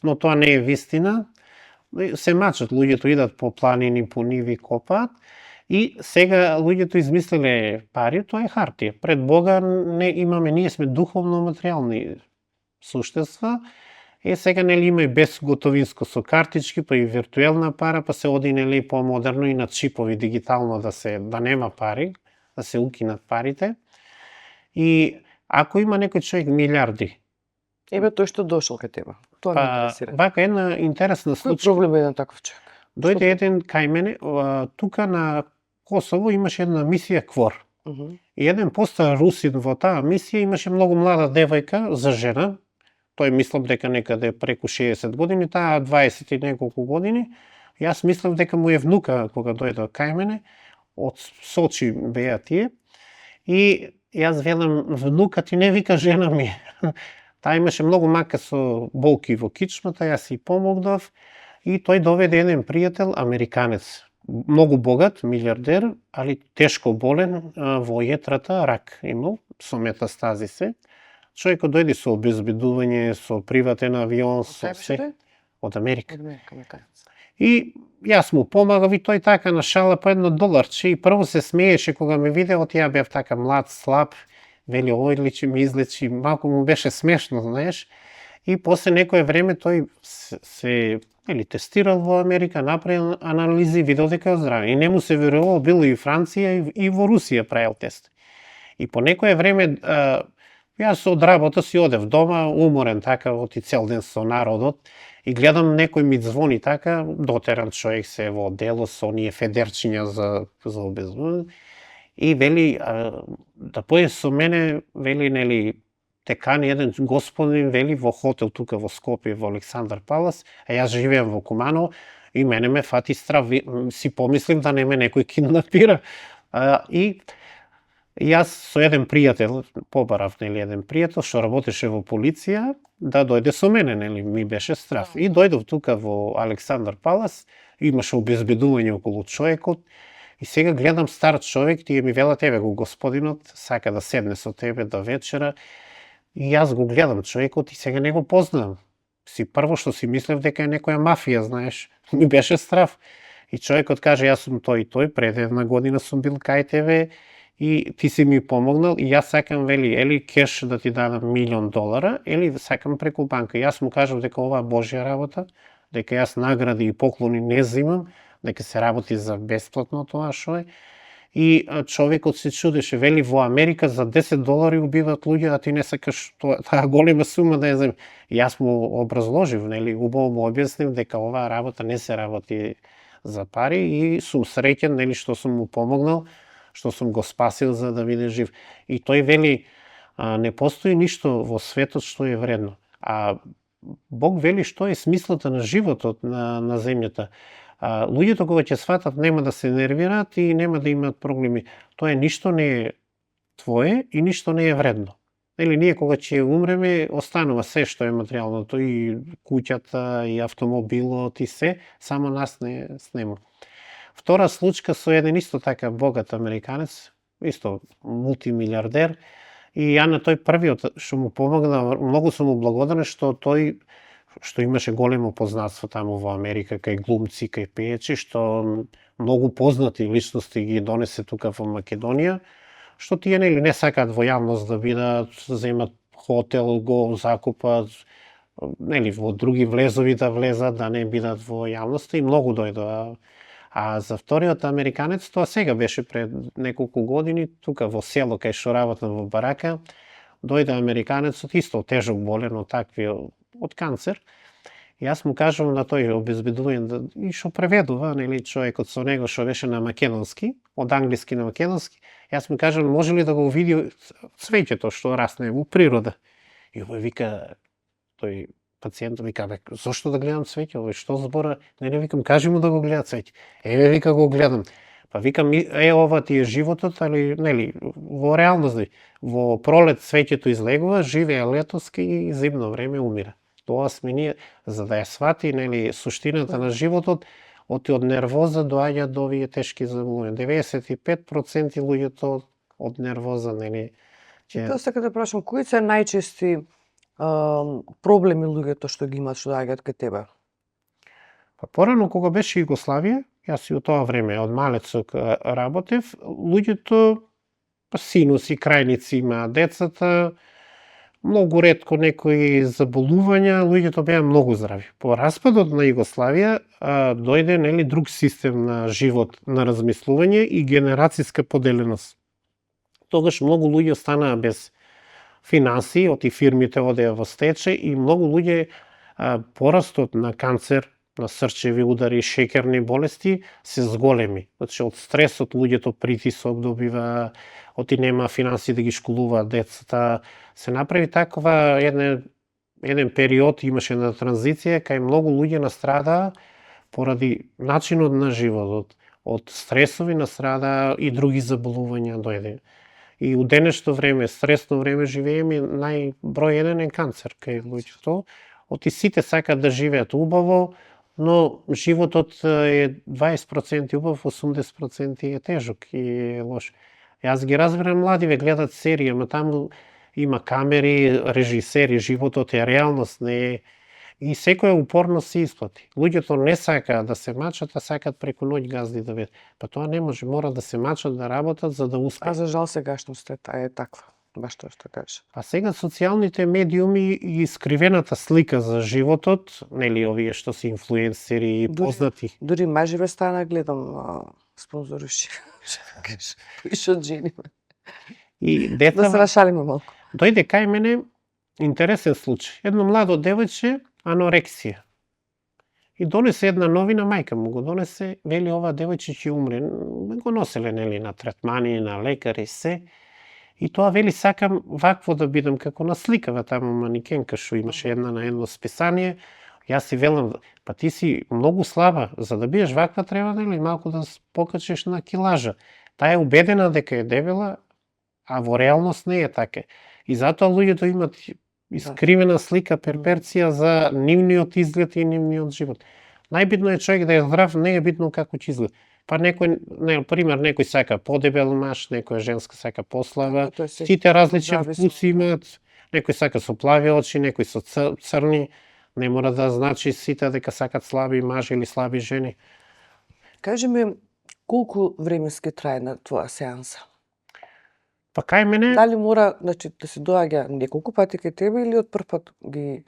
но тоа не е вистина. Се мачат, луѓето идат по планини, по ниви, копаат. И сега луѓето измислиле пари, тоа е хартија. Пред Бога не имаме, ние сме духовно материјални суштества. Сега нели има и безготовинско со картички, па и виртуелна пара, па се оди нели помодерно и на чипови дигитално да нема пари, да се укинат парите. И ако има некој човек милиарди, Тој што дошол кај тебе. Тоа ме интересира. вака една интересна Кој случка. проблем е еден таков човек? Дојде еден кај мене, тука на Косово имаше една мисија КВОР. И еден постар русин во таа мисија имаше многу млада девојка за жена. Тој мислам дека некаде преку 60 години, таа 20 и неколку години. Јас мислам дека му е внука кога дојде кај мене, од Сочи беа тие. И јас велам, внука ти не вика жена ми. Таа имаше многу мака со болки во кичмата, јас и помогнав. И тој доведе еден пријател, американец, многу богат, милиардер, али тешко болен во јетрата, рак имал, со метастази се. Човекот дојде со обезбедување, со приватен авион, со се. Од Америка. И јас му помагав и тој така на шала по $1 и прво се смееше кога ме виде, ја бев така млад, слаб, вели овој личи ми излечи, малку му беше смешно, знаеш. И после некое време тој се тестирал во Америка, направил анализи, видел дека е здраве. И не му се верувал, бил и Франција и во Русија правил тест. И по некое време јас од работа си одев дома, уморен така, оти цел ден со народот, и гледам некој ми звони така, дотеран човек се во дело со оние федерчиња за обезбедување, и вели да појде со мене, вели нели те кани еден господин, вели во хотел тука во Скопје, во Александар Палас, а јас живеам во Куманово, и мене ме фати страв, си помислив да не ме некој кинднапира. И јас со еден пријател, побарав нели еден пријател што работеше во полиција, да дојде со мене, нели ми беше страв. И дојдов тука во Александар Палас, имаше обезбедување околу човекот, и сега гледам стар човек, тие ми велат, еве го господинот, сака да седне со тебе до вечера, и јас го гледам човекот и сега не го познавам. Прво што си мислев дека е некоја мафија, знаеш, ми беше страв. И човекот каже, јас сум тој и тој, пред една година сум бил кај тебе, и ти си ми помогнал, и јас сакам, вели, или кеш да ти дадам $1,000,000, или сакам преку банка. Јас му кажам дека ова е Божја работа, дека јас награди и поклони не земам, дека се работи за бесплатно тоа шо е. И човекот се чудеше, вели, во Америка за $10 убиваат луѓе, а ти не сакаш таа голема сума да ја земеш. Јас му образложив, нели, убаво му објаснив дека оваа работа не се работи за пари и сум среќен, нели, што сум му помогнал, што сум го спасил за да биде жив. И тој вели, не постои ништо во светот што е вредно. А Бог вели што е смислата на животот на земјата. Луѓето кога ќе сватат нема да се нервираат и нема да имаат проблеми. Тоа ништо не е твое и ништо не е вредно. Нели, ние кога ќе умреме, останува се што е материјалното, и куќата, и автомобилот, и се, само нас не снема. Втора случка со еден исто така богат американец, исто мултимилиардер, и ја на тој првиот што му помогна, многу сум му благодарен што тој имаше големо познатство таму во Америка, кај глумци, кај пејачи, што многу познати личности ги донесе тука во Македонија, што тие нели не сакаат во јавност да бидат, земат хотел, го закупат, нели во други влезови да влезат, да не бидат во јавност, и многу дојдоа. А за вториот американец, тоа сега беше пред неколку години, тука во село кај што работам во барака, дојде американецот исто тежок болен од такви, од канцер. Јас му кажувам на тој обезбедување, и што преведува, нели, човекот со него што беше на македонски, од англиски на македонски, јас му кажувам, може ли да го види цвеќето што расне во природа? И овој вика, тој пациентот вика, бе, зошто да гледам цвеќе, овој што збора? Не, викам, кажи му да го гледа цвеќе. Еве, вика, го гледам. Па викам, ова ти е животот, али, нели, во реалност, во пролет цвеќето излегува, живее летоски и зимно време умира. Тоа сме ние, за да ја свати, нели, суштината на животот, од нервоза доаѓа до овие тешки заболувања. 95% луѓето од нервоза, нели, Тоа сакам да прашам, кои се најчести проблеми луѓето што ги имаат, што доаѓаат кај тебе? Па порано кога беше Југославија, Јас и во тоа време од малецок работев, луѓето синуси, крајници имаа децата, многу ретко некои заболувања, луѓето беа многу здрави. По распадот на Југославија дојде нели друг систем на живот, на размислување и генерацијска поделеност. Тогаш многу луѓе останаа без финанси, оти фирмите одеа во стечај и многу луѓе порастот на канцер, на срчеви удари, шеќерни болести се зголеми. Значи од стресот луѓето притисок добива, оти нема финанси да ги школуваат децата. Се направи таква еден период, имаше една транзиција кај многу луѓе настрадаа поради начинот на животот. Од стресови настрадаа и други заболувања дојде. И у денешно време, стресно време живееме, број еден е канцер кај луѓето. Оти сите сакаат да живеат убаво, но животот е 20% убав, 80% е тежок и е лош. Јас ги разбирам младиве, гледат серија, ама таму има камери, режисери, животот е реалност, не е... И секоја упорност се исплати. Луѓето не сакаат да се мачат, а сакаат преку ноќ газди да видат. Па тоа не може, мора да се мачат, да работат за да успеат. А за жал сегашноста е таква. Баш тоа што кажеш. А сега социјалните медиуми и искривената слика за животот, нели овие што се инфлуенсери и познати. Дури маживе стана гледам спонзоруши. Поише од жени. И Да децата се нашалиме малку. дојде кај мене интересен случај. Едно младо девојче анорексија. И донесе една новина, мајка му го донесе, вели ова девојче ќе умре. Го носеле нели на третмани, на лекари се. И тоа вели сакам вакво да бидам како на сликава таму манекенка што имаше една на едно списание. Јас си велам, па ти си многу слаба, за да бидеш ваква треба нели малку да покачеш на килажа. Таа е убедена дека е дебела, а во реалност не е така. И затоа луѓето имат искривена слика, перперција за нивниот изглед и нивниот живот. Најбитно е човек да е здрав, не е битно како ќе изгледа. Па некој, пример, некој сака подебел маж, некоја женска сака послаба, сите различни вкуси имаат, некој сака со плави очи, некој со црни, не мора да значи сите дека сакат слаби мажи или слаби жени. Кажи ми, колку временски трае на твоја сеанса? Па кај мене... Дали мора, значи, да се доаѓа неколку пати кај тебе или од прв пат ги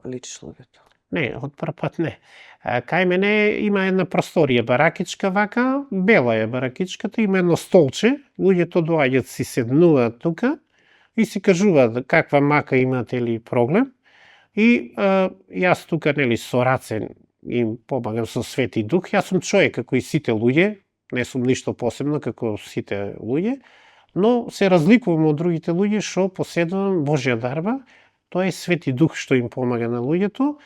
лечиш луѓето? Не, од прв пат не. Кај мене има една просторија, баракичка вака, бела е баракичката, има едно столче, луѓето доаѓаат, си седнуваат тука и си кажуваат каква мака имате или проблем. И јас тука, нели, со раце им помагам со Свети Дух. Јас сум човек како и сите луѓе, не сум ништо посебно како сите луѓе, но се разликувам од другите луѓе што поседувам Божја дарба, тоа е Свети Дух што им помага на луѓето.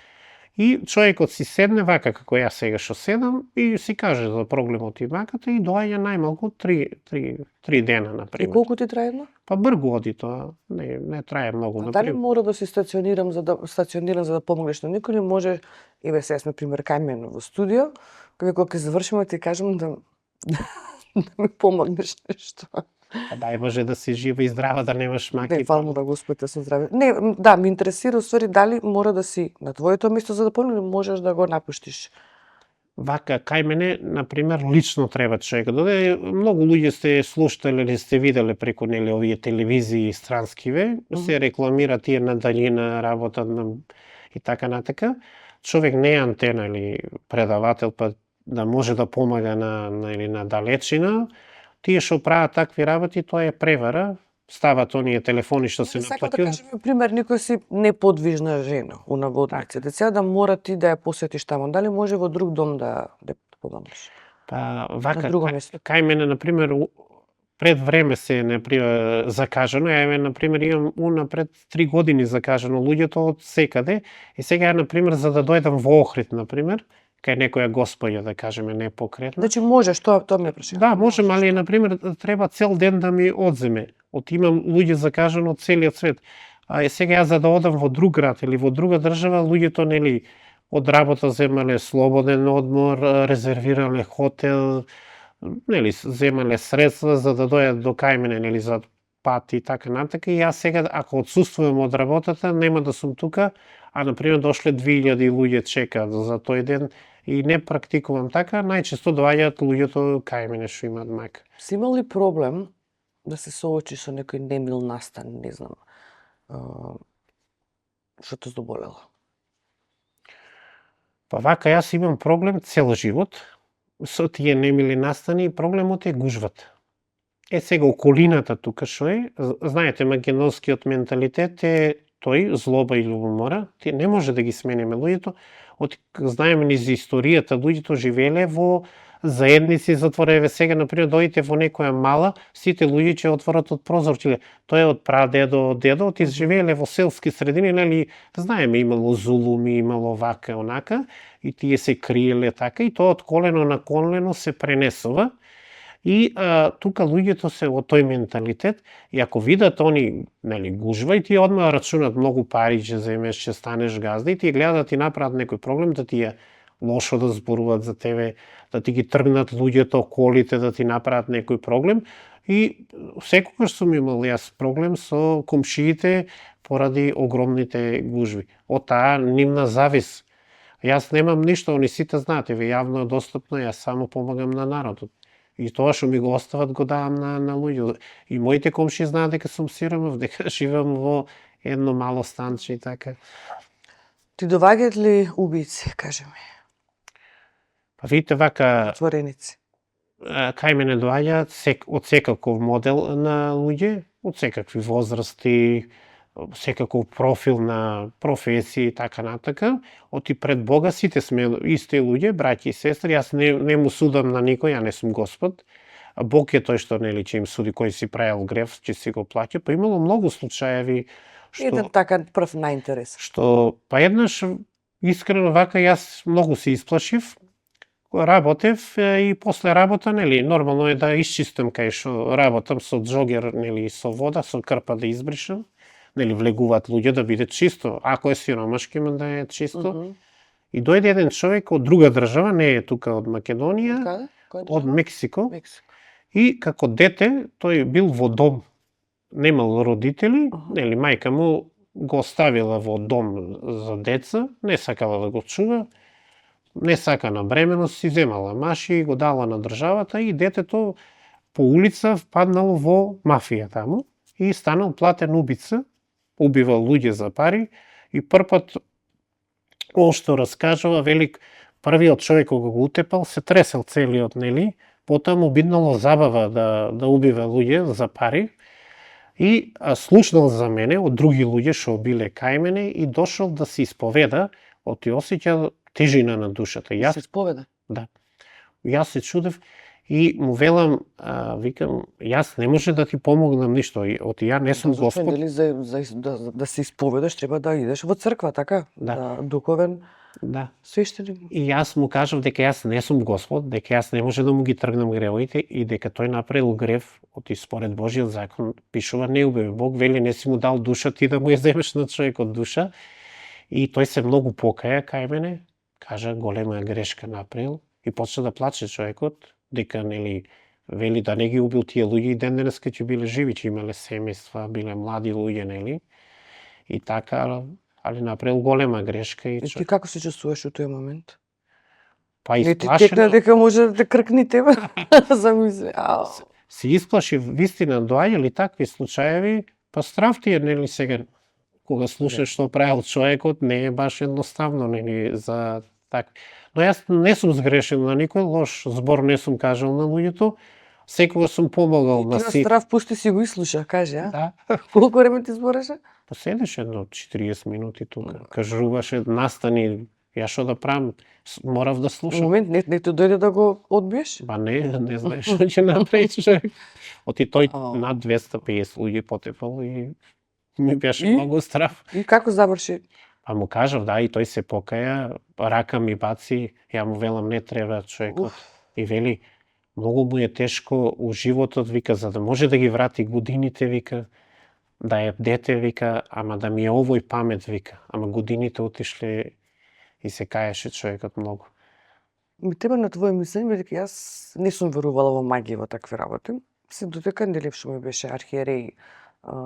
И човекот си седне вака како јас сега што седам и си каже за проблемот и маката и доаѓа најмалку 3 дена, например. И колку ти трае едно? Па бргу оди тоа, не трае многу. А дали мора да си стационирам за да помогнеш на некој, или може, еве сега сме пример кај мене во студио, кога ќе завршиме ти кажам да ми помогнеш нешто. Дај Боже да си жива и здрава, да немаш маки. Не, фала да Господ да сум здрави. Не, да, ми интересира уствари дали мора да си на твоето место за да помогнеш, или можеш да го напуштиш. Вака, кај мене, например, лично треба човек да дојде. Многу луѓе сте слушали или сте виделе преку нели овие телевизии странскиве, се рекламира тие на далина работа и така натака. Човек не е антена или предавател, па да може да помага на далечина. Тие што прават такви работи, тоа е превара. Стават оние телефони што се наплатил. Сакам да наплатил. кажем, пример, некој си неподвижна жена, у наводници. Деца да мора ти да ја посетиш таму. Дали може во друг дом да помогнеш? Па вака, На друго место. кај мене, например, пред време се закажано. Ја, например, имам унапред 3 години закажано луѓето од секаде. И сега, например, за да дојдам во Охрид, например, кај некоја господја, да кажеме, не покретна. Значи можеш, тоа ми е прашање. Да, можем, али, например, треба цел ден да ми одземе. Имам луѓе закажано од целиот свет. А сега јас за да одам во друг град или во друга држава, луѓето, нели, од работа земале слободен одмор, резервирале хотел, нели, земале средства за да дојдат до кај мене, нели, за пат и така натака. И јас сега, ако отсуствувам од работата, нема да сум тука, а, например, дошле 2000 луѓе чекаат за тој ден, и не практикувам така, најчесто доаѓаат луѓето кај мене што имаат мајка. Си имал ли проблем да се соочиш со некој немил настан, не знам, што те здоболело? Па вака, јас имам проблем цел живот со тие немили настани, проблемот е гужвата. Сега околината тука што е, знаете, македонскиот менталитет е тој, злоба и љубомора, ти не може да ги смениме луѓето, знаеме низ историјата, луѓето живееле во заедници затворени. Сега, например, дојдете во некоја мала, сите луѓе ќе отворат од прозорчиле. Тој е од прадедо, дедо, ти живееле во селски средини, нели, знаеме, имало зулуми, имало вака, онака, и тие се криеле така, и тоа од колено на колено се пренесува. И тука луѓето се во тој менталитет, и ако видат они, нели, гужва, и тие одма рачунат многу пари, ќе земеш, ќе станеш газда, и тие гледат да ти направат некој проблем, да тие лошо да зборуваат за тебе, да ти ги тргнат луѓето, колите, да ти направат некој проблем. И секогаш сум имал јас проблем со комшиите поради огромните гужви. Од таа нивна завис. Јас немам ништо, они сите знаат, еве јавно е достапно, јас само помагам на народот. И тоа што ми го остават го давам на луѓе. И моите комши знаат дека сум сиромав, дека живеам во едно мало станче и така. Ти доваѓаат ли убици, кажи ми? Па видите вака, Отвореници. кај мене доаѓаат од секаков модел на луѓе, од секакви возрасти, секаков профил на професии и така натака. Оти пред Бога сите сме исти луѓе, браќи и сестри, јас не му судам на никој, ја не сум Господ. Бог е тој што нели ќе им суди кој си правил грев, ќе си го плаќа. Па имало многу случаеви што Еден така прв најинтерес. Што па еднаш искрено вака јас многу се исплашив. Работев и после работа, нели, нормално е да исчистам кај што работам со џогер, нели, со вода, со крпа да избришам. Нели, влегуваат луѓе да биде чисто. Ако е сиромашки, има да е чисто. И дојде еден човек од друга држава, не е тука од Македонија, Каде? од Мексико. Мексико. И како дете, тој бил во дом. Немал родители, нели, мајка му го оставила во дом за деца, не сакала да го чува, не сака на бременост, си земала маши, го дала на државата и детето по улица впаднало во мафија таму и станал платен убица, убива луѓе за пари и првпат он што раскажува, велик, првиот човек кога го утепал се тресел целиот, нели, потоа му биднало забава да убива луѓе за пари и слушнал за мене од други луѓе што биле кај мене и дошол да се исповеда, оти осеќа тежина на душата. Се исповеда? Да. Јас се чудев и му велам, викам, јас не може да ти помогнам ништо, оти ја не сум Господ. Дали да се исповедаш треба да идеш во црква, така? Да. Дуковен Да. свештеник. И јас му кажав дека јас не сум Господ, дека јас не може да му ги тргнам гревовите и дека тој направил грев, оти според Божиот закон пишува не убиви. Бог вели не си му дал душа ти да му ја земеш на човекот душа. И тој се многу покаја кај мене, кажа голема грешка направил и почна да плаче човекот, дека нели вели да не ги убил тие луѓе и ден денеска ќе биле живи, ќе имале семејства, биле млади луѓе, нели? И така, али направил голема грешка и ти како се чувствуваш во тој момент? Па Не ти текна дека може да те кркни тебе? Замисли. Се исплаши, вистина, доаѓали такви случаеви, па страв ти е, нели, сега, кога слушаш што правил човекот, не е баш едноставно, нели, за така. Но јас не сум сгрешил на никој, лош збор не сум кажал на луѓето, секогаш сум помогал на си. Ти страв пусти си го ислуша, кажи, а? Да. Колку време ти збореше? Поседеше едно 40 минути тука, кажуваше, настани, ја што да правам, морав да слушам. Момент, не ти дојде да го одбиеш? Ба не знаеш што ќе направи човек. Оти тој над 250 луѓе потепал и ми беше многу страв. И како заврши? Па му кажав, да, и тој се покаја, рака ми баци, ја му велам не треба човекот. И вели, многу му е тешко у животот, вика, за да може да ги врати годините, вика, да е дете, вика, ама да ми е овој памет, вика, ама годините отишле и се каеше човекот многу. Ми треба на твое мислење, дека јас не сум верувала во магија во такви работи. Се додека Нелепшо ми беше архиереј,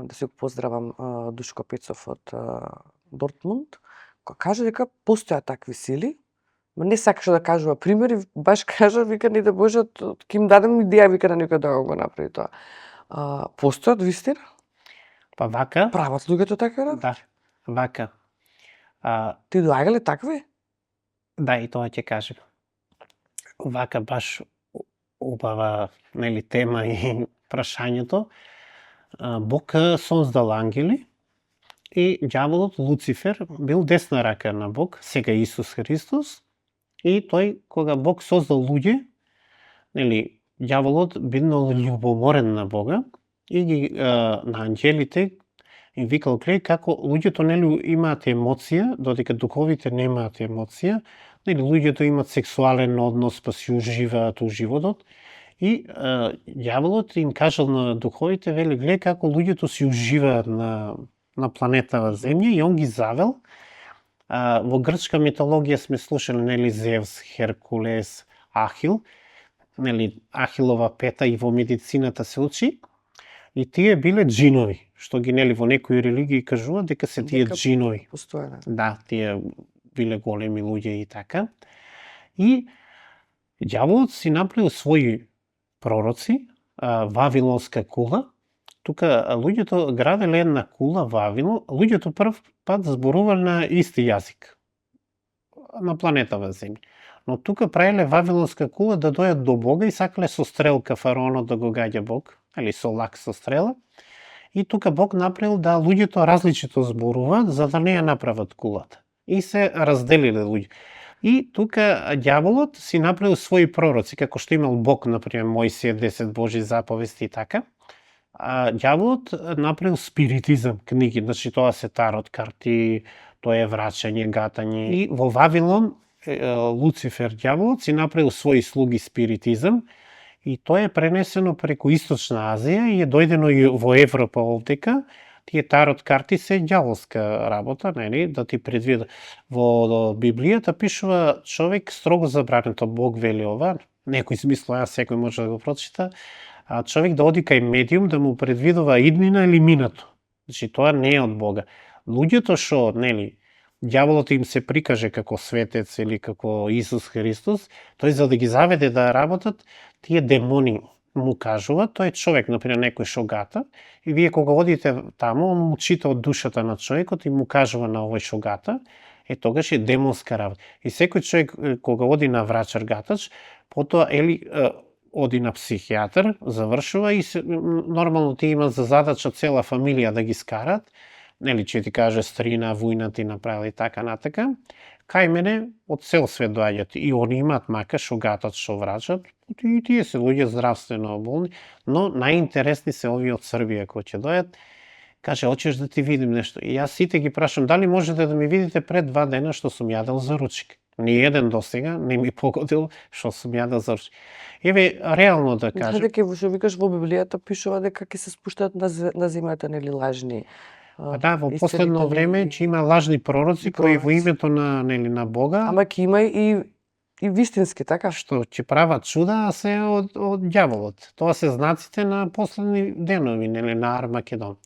да се го поздравам, Душко Пецов од Дортмунд, кој кажа дека постојат такви сили, Ма не сакаше да кажува примери, баш кажа, вика, не да Боже, ќе им дадем идеја, вика, на некој да го направи тоа. Постојат вистина? Па вака, Прават луѓето така работи? да, вака. Ти доаѓа ли такви? Да, и тоа ќе кажем. Вака баш убава, нели, тема и прашањето. Бог создал ангели и ѓаволот Луцифер бил десна рака на Бог, сега Исус Христос, и тој кога Бог создал луѓе, нели, ѓаволот биднал љубоморен на Бога и ги на ангелите им викал глеј како луѓето нели имаат емоција, додека духовите немаат емоција, нели луѓето имаат сексуален однос, па си уживаат у животот. И ѓаволот им кажал на духовите, вели, глеј како луѓето си уживаат на планетава Земја, и он ги завел. Во грчка митологија сме слушали, нели, Зевс, Херкулес, Ахил, нели, Ахилова пета и во медицината се учи, и тие биле джинови, што ги, нели, во некои религии кажуваат дека се тие джинови. Постојано. Да, тие биле големи луѓе и така. И ѓаволот си направил своји пророци, Вавилонска кула. Тука луѓето граделе една кула Вавилон, луѓето прв пат зборувале на исти јазик на планетава Земја. Но тука правиле Вавилонска кула да дојат до Бога и сакале со стрелка фараонот да го гаѓа Бог, или со лак со стрела. И тука Бог направил да луѓето различито зборуваат за да не ја направат кулата. И се разделиле луѓе. И тука ѓаволот си направил своји пророци, како што имал Бог, например, Мојсија, 10 Божи заповести и така. Ѓаволот направил спиритизам книги, значи тоа се тарот карти, тоа е врачање, гатање. И во Вавилон Луцифер ѓаволот си направил своји слуги спиритизам, и тоа е пренесено преку Источна Азија и е дојдено и во Европа овдека. Тие тарот карти се ѓаволска работа, нели, да ти предвида. Во Библијата пишува човек строго забрането, Бог вели ова, некој смисло, секој може да го прочита, човек да оди кај медиум да му предвидува иднина или минато. Значи тоа не е од Бога. Луѓето што, нели, ѓаволот им се прикаже како светец или како Исус Христос, тој за да ги заведе да работат, тие демони му кажува, тој човек, например, некој шо гата, и вие кога одите таму, он му чита од душата на човекот и му кажува на овој шо гата, тогаш е демонска работа. И секој човек кога оди на врачар гатач, потоа оди на психијатар, завршува и нормално ти има за задача цела фамилија да ги скарат, нели, че ти каже старина, вујна ти направи така натака. Кај мене од цел свет доаѓат и они имаат мака шо гатат, шо врачат, и тие се луѓе здравствено болни, но најинтересни се овие од Србија кои ќе дојат. Каже, очеш да ти видим нешто. И јас сите ги прашам, дали можете да ми видите пред 2 дена што сум јадел за ручик? Ни еден досега не ми погодил што сум јадел за ручик. Еве, реално да кажам. Дека што викаш во Библијата пишува дека ќе се спуштаат на земјата, нели, лажни. Да, во последно време ќе има лажни пророци кои во името на, нели, на Бога. Ама ќе има и вистински, така? Што ќе прават чуда, а се од ѓаволот. Тоа се знаците на последни денови, нели, на Армагедон.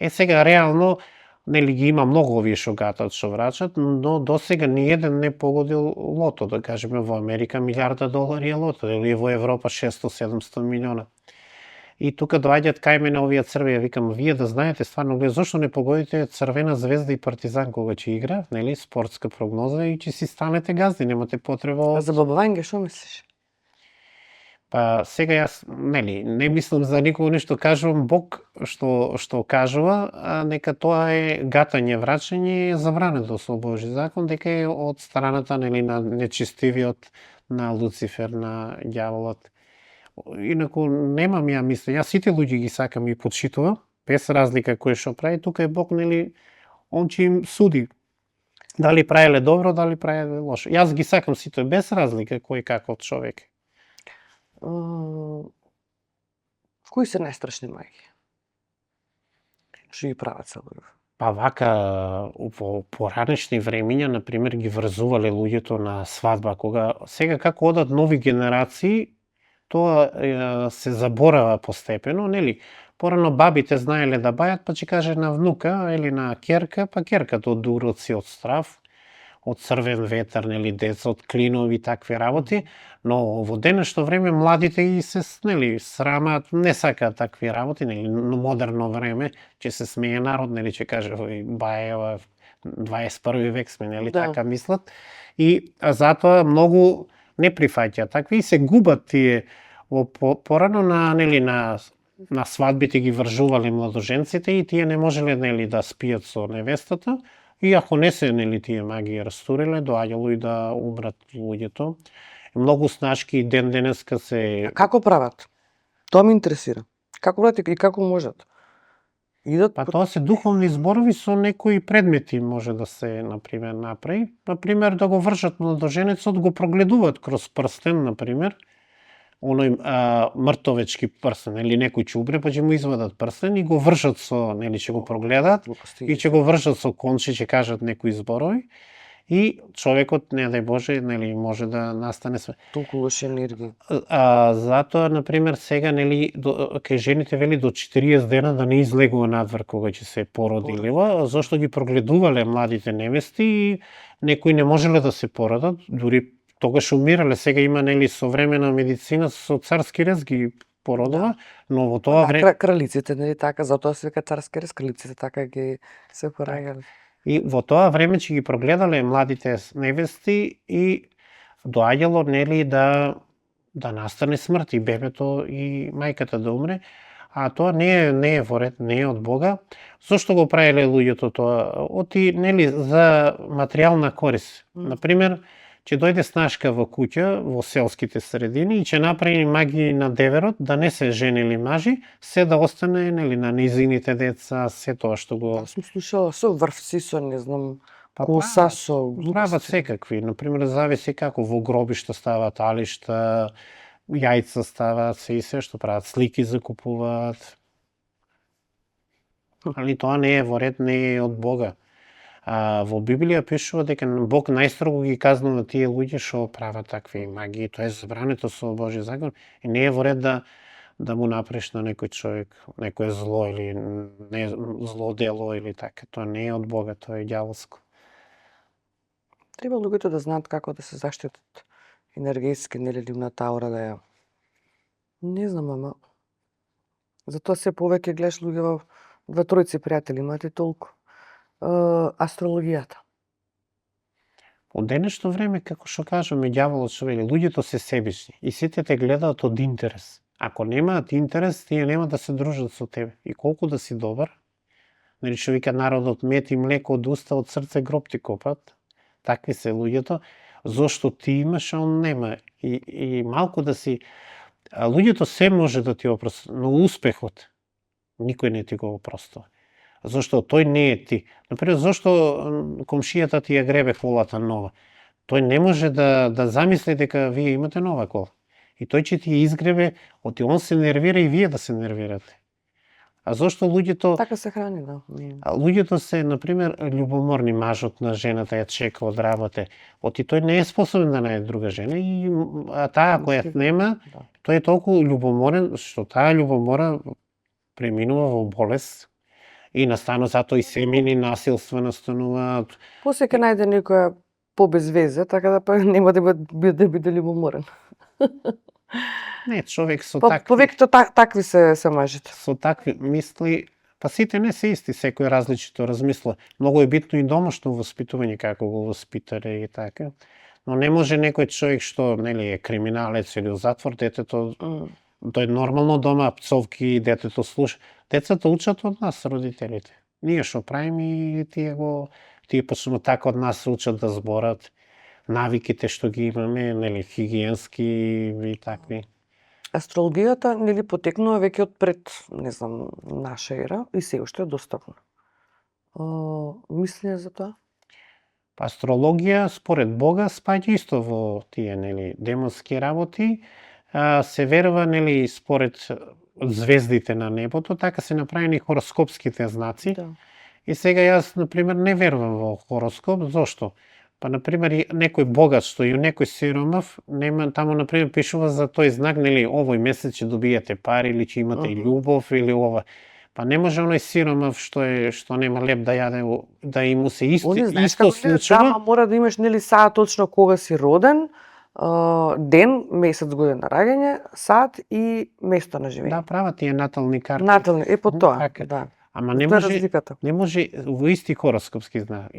Сега реално, нели, ги има многу овие шо гатат, шо врачат, но досега ни еден не погодил лото, да кажеме во Америка $1.000.000 е лото, или во Европа 600-700 милиона. И тука доаѓаат кај мене овие црвеја, викам, вие да знаете стварно, зошто не погодите Црвена звезда и Партизан кога ќе игра, нели, спортска прогноза, и ќе си станете газди, немате потреба. А за бабавања што мислиш? Па сега јас, нели, не мислам за никого нешто, кажувам Бог што кажува, а нека тоа е гатање, врачање, забрането со Божи закон, дека е од страната, нели, на нечестивиот, на Луцифер, на ѓаволот. Инаку немам ја мисла, јас сите луѓе ги сакам и почитувам, без разлика кој што прави, тука е Бог, нели, он ќе им суди. Дали правеле добро, дали правеле лошо. Јас ги сакам сите, без разлика кој каков човек. Кои се најстрашни мајки? Што ги прават се луѓе? Па вака, во поранешни времиња, например, ги врзувале луѓето на свадба, кога сега како одат нови генерации, тоа се заборава постепено, нели? Порано бабите знаеле да бајат, па ќе каже на внука или на керка, па керката од уроци од страв. од црвен ветер, нели, деца од клинови, такви работи, но во денешно време младите ги се, нели, срамаат, не сакаат такви работи, нели, модерно време, ќе се смее народ, нели, ќе каже, ој, баева, 21 век сме, нели, Да. така мислат, и затоа многу не прифаќаат такви и се губат тие во порано на, нели, на свадбите ги вржувале младоженците и тие не можеле, нели, да спијат со невестата, и ако не се, нели, тие магии растуриле, доаѓало и да умрат луѓето. Многу снашки и ден денеска се... А како прават? Тоа ме интересира. Како прават и како можат? Идат Па тоа се духовни зборови со некои предмети може да се, например, направи. Например, да го вршат младоженецот, го прогледуваат кроз прстен, например, оној мртовечки прстен, или некој ќе умре, па ќе му извадат прстен и го вршат со, нели, ќе го прогледаат и ќе го вршат со конче, ќе кажат некои зборови и човекот, не дај Боже, нели, може да настане толку лоша енергија. Затоа, например, сега, нели, кај жените вели до 40 дена да не излегува надвор кога ќе се породи илива, зашто ги прогледувале младите невести и некои не можеле да се породат, дури тогаш умирале. Сега има, нели, современа медицина со царски рез ги породува, но во тоа време... Кралиците, нели така, затоа се вика царски рез, кралиците така ги се пораѓале. И во тоа време ќе ги прогледале младите невести и доаѓало, нели, да настане смрт и бебето и мајката да умре, а тоа не е во ред, не е од Бога. Зошто го правеле луѓето тоа? Оти, нели, за материјална корис. Например, ќе дојде снашка во куќа, во селските средини и ќе направи магии на деверот, да не се женили мажи, се да остане, нели, на низините деца, се тоа што го... Аз сум слушала со врвци, со, не знам, коса, со... Прават секакви, например, зависи како во гробишта стават алишта, јајца стават, се и се што прават, слики закупуваат. Али тоа не е во ред, не е од Бога. Во Библија пишува дека Бог најстрого ги казнува тие луѓе што прават такви магии, тоа е забрането со Божји закон и не е во ред да му направиш на некој човек некое зло или не зло дело или така. Тоа не е од Бога, тоа е ѓаволско. Треба луѓето да знаат како да се заштитат енергетски, нели, ливната аура да ја... Не знам, ама... Затоа се повеќе гледаш луѓе во две-тројци пријатели, имате толку. Астрологијата. Од денешно време, како што кажаме, ѓаволот што вели, луѓето се себични и сите те гледаат од интерес. Ако немаат интерес, тие нема да се дружат со тебе. И колку да си добар, нели што вика народот, мед и млеко од уста, од срце гроб ти копат. Такви се луѓето, зошто ти имаш, а он нема. И малку да си... Луѓето се може да ти опростат, но успехот никој не ти го опростува. Зошто тој не е ти. Например, зошто комшијата ти ја гребе колата нова? Тој не може да замисли дека вие имате нова кола. И тој ќе ти ја изгребе, оти он се нервира и вие да се нервирате. А зошто луѓето... Така се храни, да. Луѓето се, например, љубоморни, мажот на жената ја чека од работа. Оти тој не е способен да најде друга жена и таа која нема, тој е толку љубоморен што таа љубомора преминува во болест и настанува затоа и семени насилства настануваат. После ќе најде некоја побезвезе, така да па нема да биде љубоморен. Не, човек со такви... Повеќето такви се мажите. Со такви мисли, па сите не се исти, секој различито размисла. Многу е битно и домашно воспитување, како го воспитале и така. Но не може некој човек што, нели, е криминалец или у затвор, детето... Тој нормално дома пцовки, детето слуша. Децата учат од нас, родителите. Ние што правиме и тие почнува така од нас се учат да зборат. Навиките што ги имаме, нели, хигиенски и такви. Астрологијата, нели, потекнува веќе од пред, не знам, наша ера и се уште е достапна. Мислење за тоа? Астрологија, според Бога, спаѓа исто во тие, нели, демонски работи. Се верува, нели, според звездите на небото, така се направени хороскопските знаци. Да. И сега јас, например, не верувам во хороскоп. Зошто? Па, например, некој богат што и некој сиромав, нема, таму, например, пишува за тој знак, нели, овој месец ќе добиете пари, или ќе имате љубов, или ова. Па не може оној сиромав што нема леп да јаде, да и му се Они знаеш исто како гледат, случува. ама мора да имаш нели саат точно кога си роден, ден, месец, година на раѓање, саат и место на живење. Да, прават тие натални карти. Натални, по тоа, Така. да. Ама не Тоа е може, разликата. не може во исти хороскопски знак,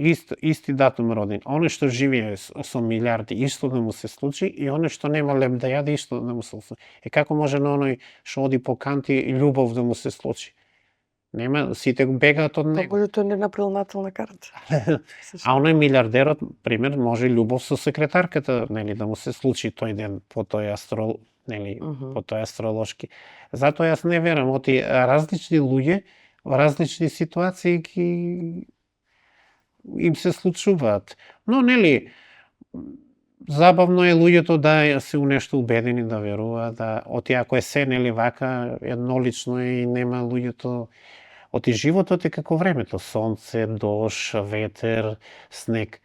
исти датум роден. Оној што живее со милиарди исто да му се случи и оној што нема леп да јаде исто да му се случи. Како може на оној што оди по канти љубов да му се случи? Нема, сите го бегаат од Па него. може тој не направил натална карта. А оној милиардерот, пример, може љубов со секретарката, нели, да му се случи тој ден по тој по тој астролошки. Затоа јас не верам, оти различни луѓе во различни ситуации им се случуваат. Но нели забавно е луѓето да се у нешто убедени, да веруваат, да оти ако е се нели вака еднолично и нема луѓето. Оти животот е како времето, сонце, дош, ветер, снег.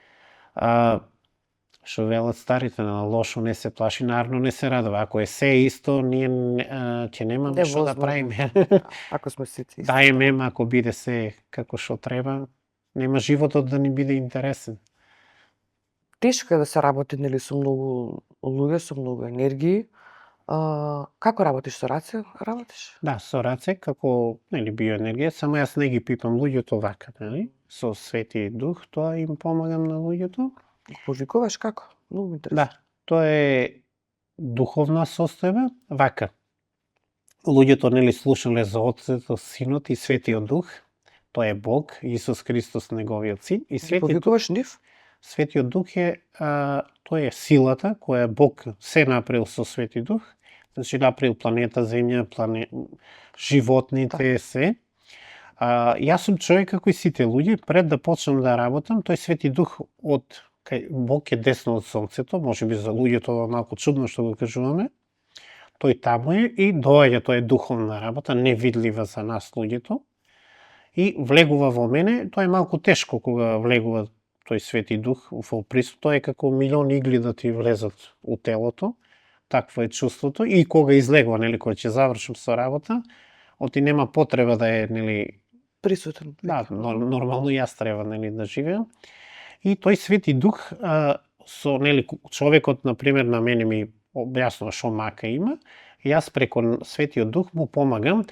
Што велат старите, на лошо не се плаши, нарно не се радува. Ако е се исто, ние ќе немаме што да правиме. Ако сме сите исти. Да емем, ако биде се како што треба, нема животот да ни биде интересен. Тешко е да се работи нели со многу луѓе, со многу енергии. Како работиш со раце? Работиш? Да, со раце, како нели биоенергија, само јас не ги пипам луѓето вака, нели? Со Свети Дух, тоа им помагам на луѓето. Повикуваш како? Многу интересно. Да, тоа е духовна состојба, вака. Луѓето нели слушале за Отцот, Синот и Светиот Дух. Тоа е Бог, Исус Христос, неговиот син и Повикуваш нив? Светиот Дух е тоа е силата која Бог се направил со Свети Дух. Значи направил планета Земја, животните се. Јас сум човек како и сите луѓе, пред да почнам да работам, тој Свети Дух од кај Бог е десно од сонцето, можеби за луѓето малку чудно што го кажуваме. Тој таму е и доаѓа, тоа е духовна работа, невидлива за нас луѓето. И влегува во мене, тоа е малку тешко кога влегува тој Свети Дух во присут, тоа е како милиони игли да ти влезат у телото. Такво е чувството и кога излегува, нели, кога ќе завршим со работа, оти нема потреба да е, нели, Присутен. да, нормално јас треба, нели, да живеам. И тој Свети Дух со, нели, човекот на пример на мене ми објаснува што мака има, и јас преку Светиот Дух му помагам,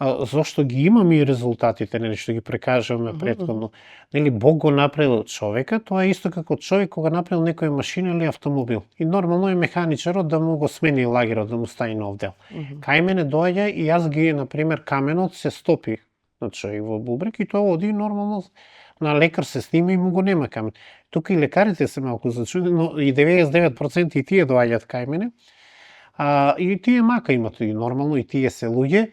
зошто ги имам и резултатите, нели, што ги прекажуваме претходно. Нели, Бог го направил човекот, тоа е исто како човек кога направил некоја машина или автомобил. И нормално е механичарот да му го смени лагерот, да му стави нов дел. Кај мене доаѓа и јас ги, на пример, каменот се стопи на човек во бубрек и тоа оди нормално на лекар се снима и му го нема камен. Тука и лекарите се малку зачудени, но и 99% и тие доаѓаат кај мене. И тие мака имат и нормално, и тие се луѓе.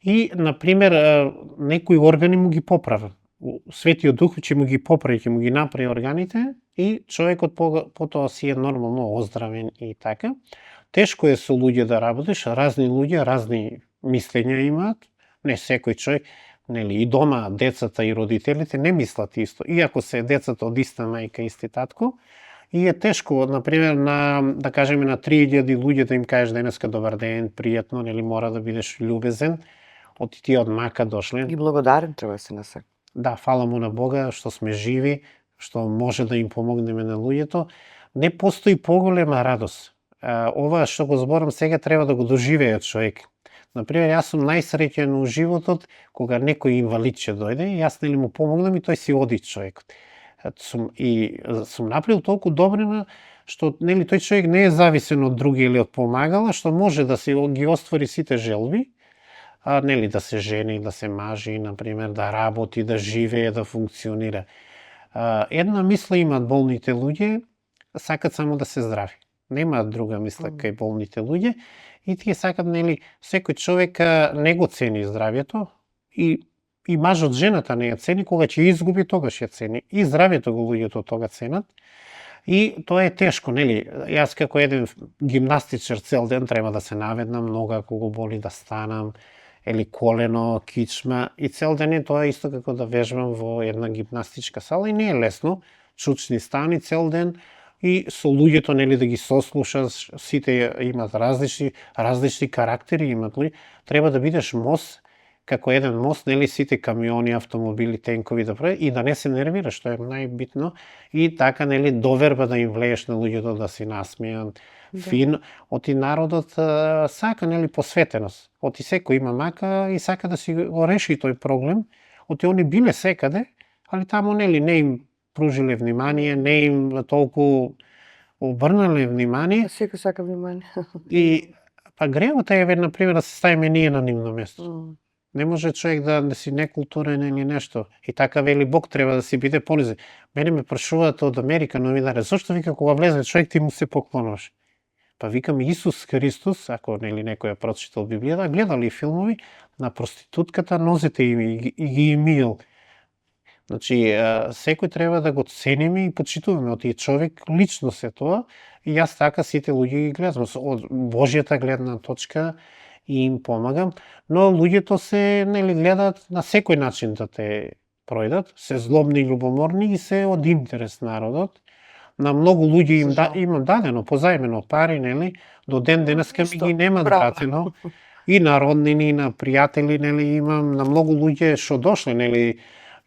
И, например, некои органи му ги поправа. Светиот Дух ќе му ги поправи, ќе му ги направи органите и човекот потоа си е нормално оздравен и така. Тешко е со луѓе да работиш, разни луѓе, разни мислења имаат. Не секој човек, нели, и дома децата и родителите не мислат исто. Иако се децата од иста мајка, исти татко, и е тешко, например, да кажеме на 3000 луѓе да им кажеш денеска добар ден, пријатно, нели, мора да бидеш љубезен. Од тие од мака дошле. И благодарен треба се на се. Да, фала му на Бога што сме живи, што може да им помогнеме на луѓето. Не постои поголема радост. Ова што го зборам сега треба да го доживее човек. Например, јас сум најсреќен у животот кога некој инвалид ќе дојде, јас нели му помогнам и тој си оди човекот. Сум направил толку добрина што нели тој човек не е зависен од други или од помагала, што може да си ги оствари сите желби. Нели, да се жени, да се мажи, например, да работи, да живее, да функционира. Една мисла имаат болните луѓе, сакат само да се здрави. Немаат друга мисла кај болните луѓе и тие сакат, нели, секој човек не го цени здравјето и мажот жената не ја цени, кога ќе изгуби, тогаш ја цени. И здравјето го луѓето тога ценат. И тоа е тешко, нели? Јас како еден гимнастичар цел ден треба да се наведнам, нога ако го боли да станам, или колено, кичма, и цел ден е тоа исто како да вежбам во една гимнастичка сала и не е лесно, чучни стани цел ден и со луѓето, нели, да ги сослушаш, сите имат различни карактери, имат ли, треба да бидеш мост како еден мост, нели сите камиони, автомобили, тенкови да прави и да не се нервираш, што е најбитно, и така нели доверба да им влееш на луѓето да се насмеат, фин, оти народот сака нели посветеност. Оти секој има мака и сака да си го реши тој проблем. Оти они биле секаде, али таму нели не им пружиле внимание, не им толку обрнале внимание. Секој сака внимание. И па гревот е на пример да се ставиме ние на нивно место. Не може човек да си некултурен или нешто. И така вели Бог треба да си биде понизен. Мене ме прашуваат од Америка новинари, зошто вика кога влезе човек ти му се поклонуваш? Па викам Исус Христос, ако нели некој ја прочитал Библијата, гледали филмови на проститутката, нозете и ги миел. Значи, секој треба да го цениме и почитуваме од тие човек, лично се тоа, и јас така сите луѓе ги гледам, од Божјата гледна точка и им помагам, но луѓето се нели гледаат на секој начин да те пројдат, се злобни и љубоморни и се од интерес народот. На многу луѓе им дадено, позајмено пари, нели, до ден денеска ми ги немат вратено. И на роднини, и на пријатели, нели, имам на многу луѓе што дошле, нели,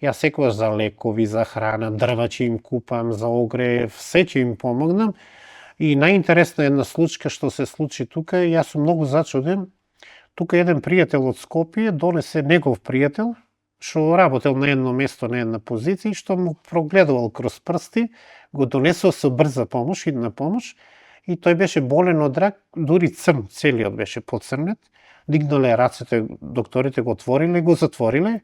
јас секогаш за лекови, за храна, дрва ќе им купам, за огрев, се ќе им помогнам. И најинтересна една случка што се случи тука, јас сум многу зачуден. Тука еден пријател од Скопје донесе негов пријател, што работел на едно место, на една позиција, што му прогледувал кроз прсти, го донесол со брза помош, идна помош, и тој беше болен од рак, дури црн, целиот беше поцрнет. Дигнале рацете, докторите го отвориле, го затвориле,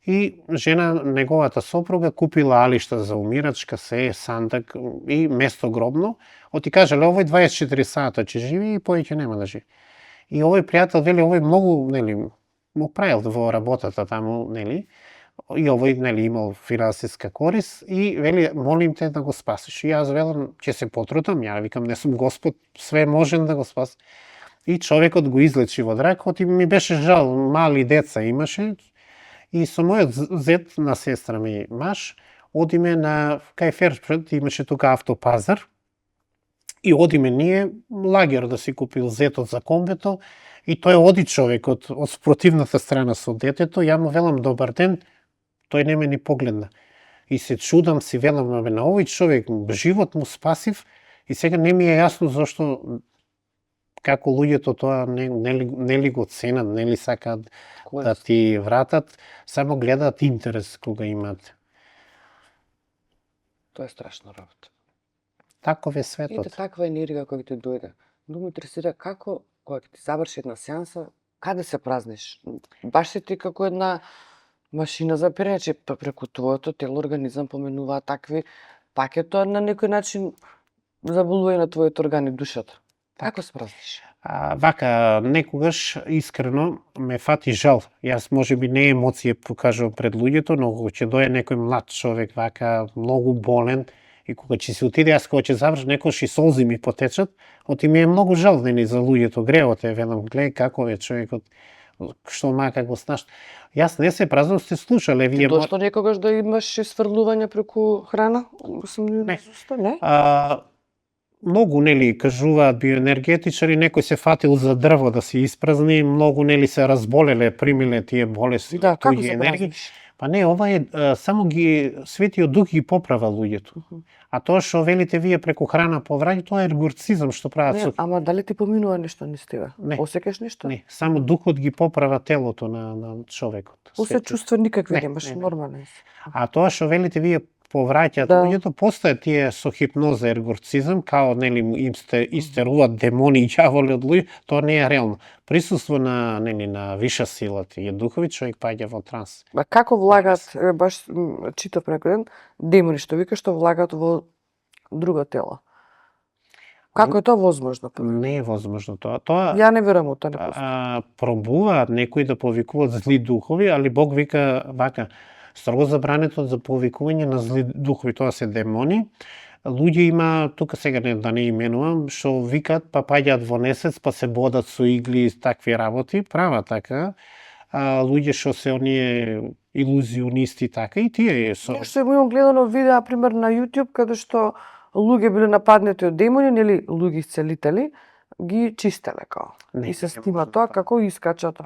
и жена, неговата сопруга, купила алишта за умирачка, се, сандак и место гробно. Оти кажале, овој 24 сата ќе живи и повеќе нема да живи. И овој пријател вели, овој многу, нели, му правил во работата таму, нели, и овој, нели, имал финансиска корис, и вели, молим те да го спасиш. И јас велам, ќе се потрудам, ја викам, не сум Господ, све можен да го спаси. И човекот го излечи во ракот и ми беше жал, мали деца имаше, и со мојот зет на сестра ми Маш, одиме на кај Фершпред, имаше тука автопазар, и одиме ние лагер да си купил зетот за комбето, и тој оди човекот од спротивната страна со детето, ја му велам добар ден, тој не ме ни погледна. И се чудам, си велам, на овој човек живот му спасив, и сега не ми е јасно зашто како луѓето тоа нели го ценат, нели сакаат да ти вратат, само гледаат интерес кога имаат. Тоа е страшна работа. Таков е светот. Ете таква енергија која ти дојде. Но ме интересира како кога ти заврши една сеанса, каде се празниш? Баш си ти како една машина за перење, че преку твоето тело, организам поменуваат такви пакето на некој начин заболува на твоите органи, душата. Како се празниш? Вака, некогаш искрено ме фати жал. Јас можеби не емоција покажувам пред луѓето, но кога ќе дое некој млад човек вака многу болен и кога ќе се отиде, јас кога ќе завршам некош и солзи ми потечат, оти ми е многу жал нели за луѓето, греот е, велам, гледај како е човекот, што мака го снаш. Јас не се празнувам, сте слушале вие. Ти дошло некогаш да имаш сврлување преку храна? Не. Многу нели кажуваат биоенергетичари, некој се фатил за дрво да се испразни, многу нели се разболеле, примиле тие болести, да, како се енергии. Па не, ова е само ги Светиот Дух ги поправа луѓето. А тоа што велите вие преку храна повраќа, тоа е ергорцизам што прават со. Ама дали ти поминува нешто низ тебе? Не. Осекаш нешто? Не, само духот ги поправа телото на човекот. После чувства никакви немаш, нормален си. А тоа што велите вие повраќаат луѓето, постојат тие со хипноза ергорцизам, као нели им истеруваат демони и ѓаволи од луѓе, тоа не е реално. Присуство на нели на виша сила, тие духови, човек паѓа во транс. Ба како влагат, баш читав некој ден, демони што вика што влагат во друго тело. Како е тоа возможно? Не е возможно тоа. Тоа ја не верувам тоа, не постои. Пробуваат некои да повикуваат зли духови, али Бог вика вака, строго забрането за повикување на зли духови, тоа се демони. Луѓе има, тука сега да не именувам, што викаат, па паѓаат во несец, па се бодат со игли и такви работи, права така. Луѓе што се оние илузионисти така и тие со. Што имам гледано видеа пример на YouTube каде што луѓе биле нападнати од демони, нели луѓе исцелители, ги чистеле као. и се снима тоа како искачат,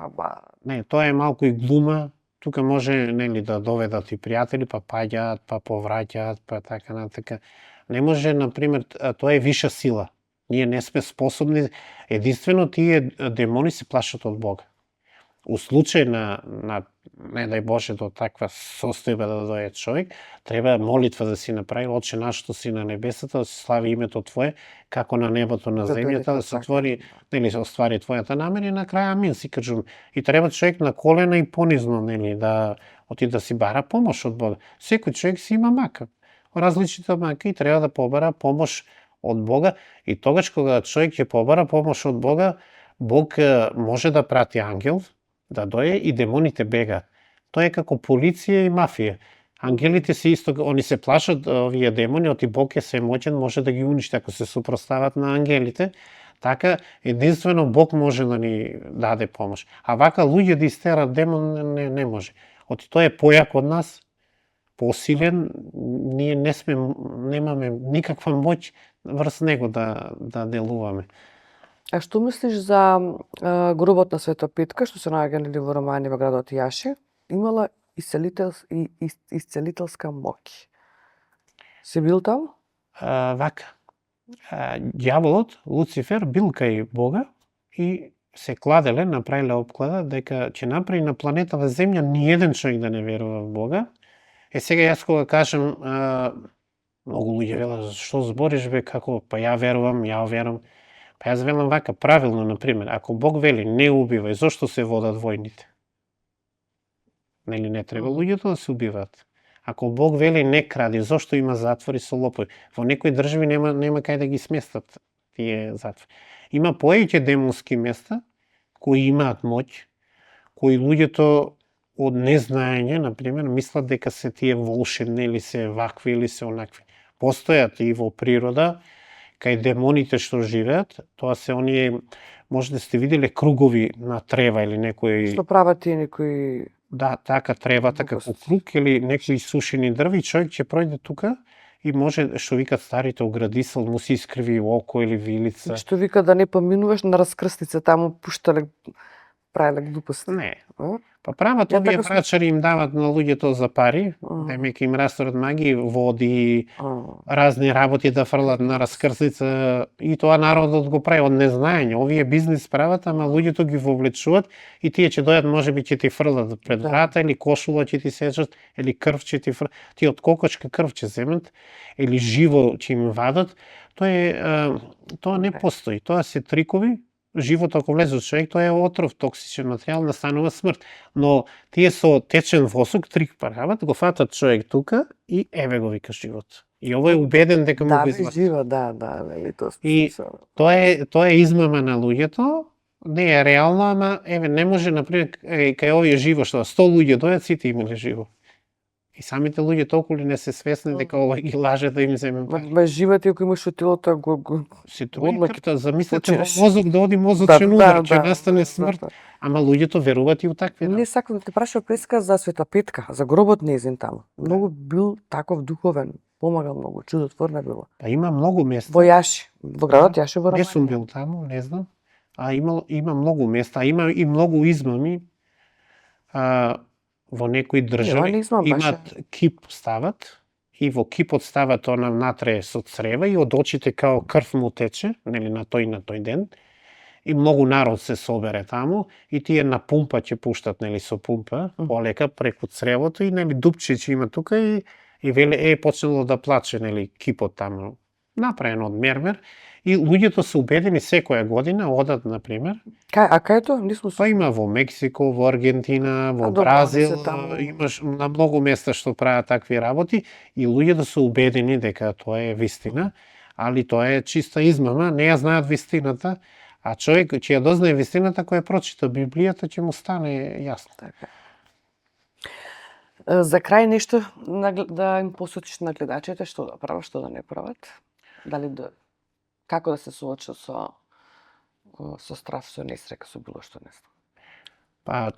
Не, тоа е малку и глума. Тука може, нели, да доведат и пријатели, па паѓаат, па повраќаат, па така натака. Не може, например, тоа е виша сила. Ние не сме способни, единствено тие демони се плашат од Бога. У случај на не дај Боже до таква состојба да дојде човек, треба молитва да си направи, Отче наш што си на небесата, да се слави името Твое, како на небото на земјата, да се отвори, нели, се оствари Твојата намера и на крај амин си кажувам. И треба човек на колена и понизно, нели, да оти да си бара помош од Бога. Секој човек си има мака, различните мака и треба да побара помош од Бога, и тогаш кога човек ќе побара помош од Бога, Бог може да прати ангел да дојде и демоните бегаат. Тоа е како полиција и мафија. Ангелите се исто, они се плашат овие демони, оти Бог е всемоќен, може да ги уништи ако се супростават на ангелите. Така единствено Бог може да ни даде помош. А вака луѓе да истерат демон не може. Оти тој е појак од нас, посилен, ние немаме никаква моќ врз него да делуваме. А што мислиш за гробот на Света Петка, што се наоѓа нели во Ромање во градот Јаши? Имала исцелителска моќ. Се бил таму? Вака. Ѓаволот, Луцифер, бил кај Бога и се кладеле, направиле опклада дека ќе направи на планетата Земја ниеден човек да не верува во Бога. Сега јас кога кажам, многу луѓе велат, што збориш бе, како, па ја верувам. Па јас велам вака, правилно, например, ако Бог вели не убивај, зошто се водат војните? Нели не треба луѓето да се убиваат? Ако Бог вели не кради, зошто има затвори со лопови? Во некои држави нема кај да ги сместат тие затвори. Има повеќе демонски места кои имаат моќ, кои луѓето од незнаење, например, мислат дека се тие волшебни или се вакви или се онакви. Постојат и во природа, кај демоните што живеат, тоа се оние, може да сте виделе кругови на трева или некои... Што прават тие некои... Да, така тревата како круг или некои сушени дрви, човек ќе пројде тука и може, што викат старите, оградисал, му се искриви око или вилица. Што вика да не поминуваш на раскрстица, таму пуштале, правеле глупости. Не. Па прават овие врачари им дават на луѓето за пари, демеки им расторат магии, води, разни работи да фрлат на раскрстица, и тоа народот го прави од незнаење. Овие бизнис прават, ама луѓето ги вовлечуваат и тие ќе дојат, можеби ќе ти фрлат пред врата, или кошула ќе ти сечат, или крв ќе ти фрлат. Тие од кокочка крв ќе земат, или живо ќе им вадат. Тоа не постои. Тоа се трикови. Живот ако влезе од човек, тоа е отров, токсичен материјал, настанува смрт. Но тие со течен восок трик прават, го фатат човек тука и еве го вика живот. И овој е убеден дека му го извлачи. Живот, вели тоа. И тоа е измама на луѓето, не е реално, ама еве не може, например, кај овие живо што 100 луѓе дојат, сите имале живо. И самите луѓе толку ли не се свесни дека овој ги лаже да им земе пари. Ма живот ако имаш од телото го се труи крвта, замислете во мозок да оди мозочен удар, ќе настане смрт. Ама луѓето веруваат и у такви. Не сакам да те прашам преска за Света Петка, за гробот нејзин таму. Многу бил таков духовен, помагал многу, чудотворна било. Па има многу места. Во Јаши, во градот Јаши во Ромање. Не сум бил таму, не знам. Има многу места, има и многу измами. Во некои држави имат кип стават и во кипот стават она внатре со црева и од очите као крв му тече, нели на тој ден. И многу народ се собере таму и тие на пумпа ќе пуштат, нели со пумпа, полека преку цревото и нели дупче има тука и вели почнало да плаче, нели кипот таму. Направен од мермер. И луѓето се убедени секоја година одат, например. Кај тоа? Па има во Мексико, во Аргентина, во Бразил, имаш на многу места што прават такви работи и луѓето се убедени дека тоа е вистина, али тоа е чиста измама, не ја знаат вистината, а човек ќе ја дознае вистината кој ја прочита Библијата ќе му стане јасно. Така. За крај нешто да им посочиш на гледачите што да прават, што да не прават? Дали како да се соочат со страв, со несреќа, со било што, не знам. Па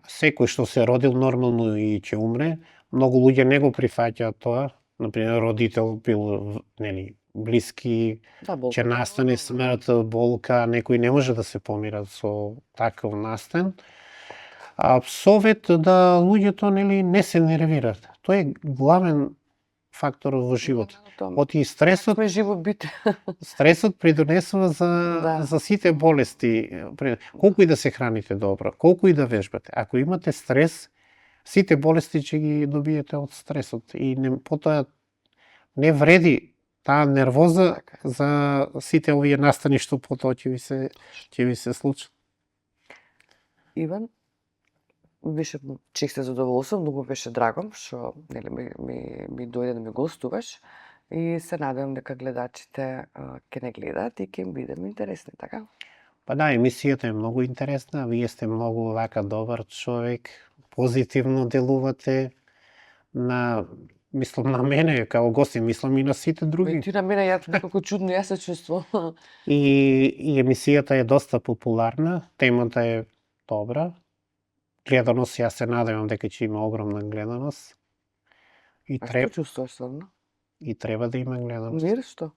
секој што се родил нормално и ќе умре, многу луѓе не го прифаќаат тоа. Например, родител бил, нели, блиски, Да, болка. ќе настане смрт, болка, некои не може да се помират со таков настан. А совет да луѓето нели не се нервираат. Тоа е главен фактор во животот. Оти стресот, Сме живо бите. стресот придонесува Да. за сите болести. Колку и да се храните добро, колку и да вежбате, ако имате стрес, сите болести ќе ги добиете од стресот и потоа не вреди таа нервоза за сите овие настани што потоа ќе ви се случат. Иван, беше чих се задоволствам, многу беше драго што нели ми дојде да ми гостуваш и се надевам дека гледачите ќе не гледаат и ќе им бидеме интересни, така? Па да, емисијата е многу интересна, вие сте многу вака добар човек, позитивно делувате мислам на мене као гости, мислам и на сите други. Ти на мене ја некако чудно ја се чувствувам. И емисијата е доста популарна, темата е добра. Гледаност, јас се надевам дека ќе има огромна гледаност. А што чувствуваш стварно? И треба да има гледаност. Мир, што?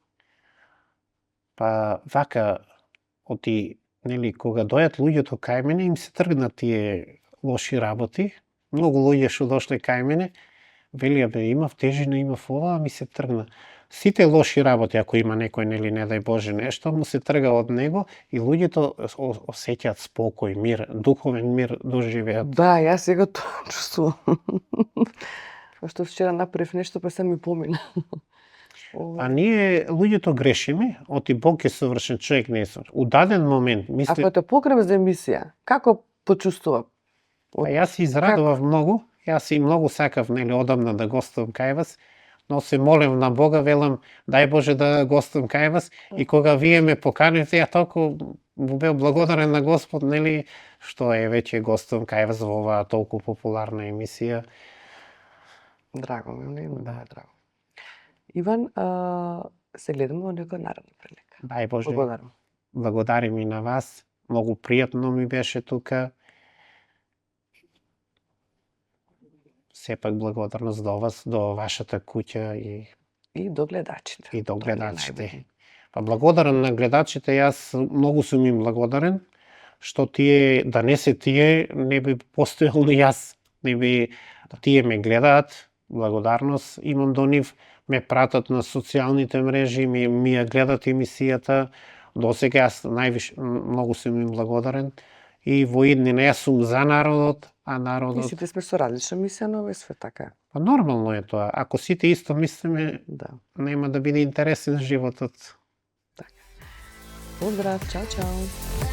Па вака, нели, кога дојат луѓето кај мене, им се тргнат тие лоши работи. Многу луѓе што дошле кај мене, велија бе, имав тежина, имав ова, а ми се тргна. Сите лоши работи, ако има некој, нели, не дај Боже нешто, му се трга од него и луѓето осеќаат спокој, мир, духовен мир доживеат. Да, јас сега тоа чувствувам. Што вчера направив нешто, па се ми помина. А ние, луѓето, грешиме, Бог е совршен, човек не е совршен. У даден момент, мисли... Ако те покрем за емисија, како почувствува? А јас се израдував многу, јас и многу сакав, нели, одамна да гостувам кај вас, но се молев на Бога, велам, дај Боже да гостувам кај вас, и кога вие ме поканивте, ја толку бил благодарен на Господ, нели, што е веќе гостувам кај вас во оваа толку популарна емисија. Драго ми, не Да. драго. Иван, се гледаме во некоја наредна прилика. Дај Боже. Благодарам. Благодарим и на вас. Многу пријатно ми беше тука. Сепак благодарност до вас, до вашата куќа И до гледачите. и до Тоа е гледачите. најбитно. Па благодарен на гледачите, јас многу сум им благодарен, што тие, да не се тие, не би постоел ни јас. Не би, тие ме гледаат, благодарност имам до нив, ме пратат на социјалните мрежи, ми ја гледат емисијата. До сега јас многу сум им благодарен. И во иднина јас сум за народот, а И народот... сите сме со различна мисија на овој свет, така е. Па нормално е тоа. Ако сите исто мислиме, Да. нема да биде интересен животот. Поздрав, чао, чао.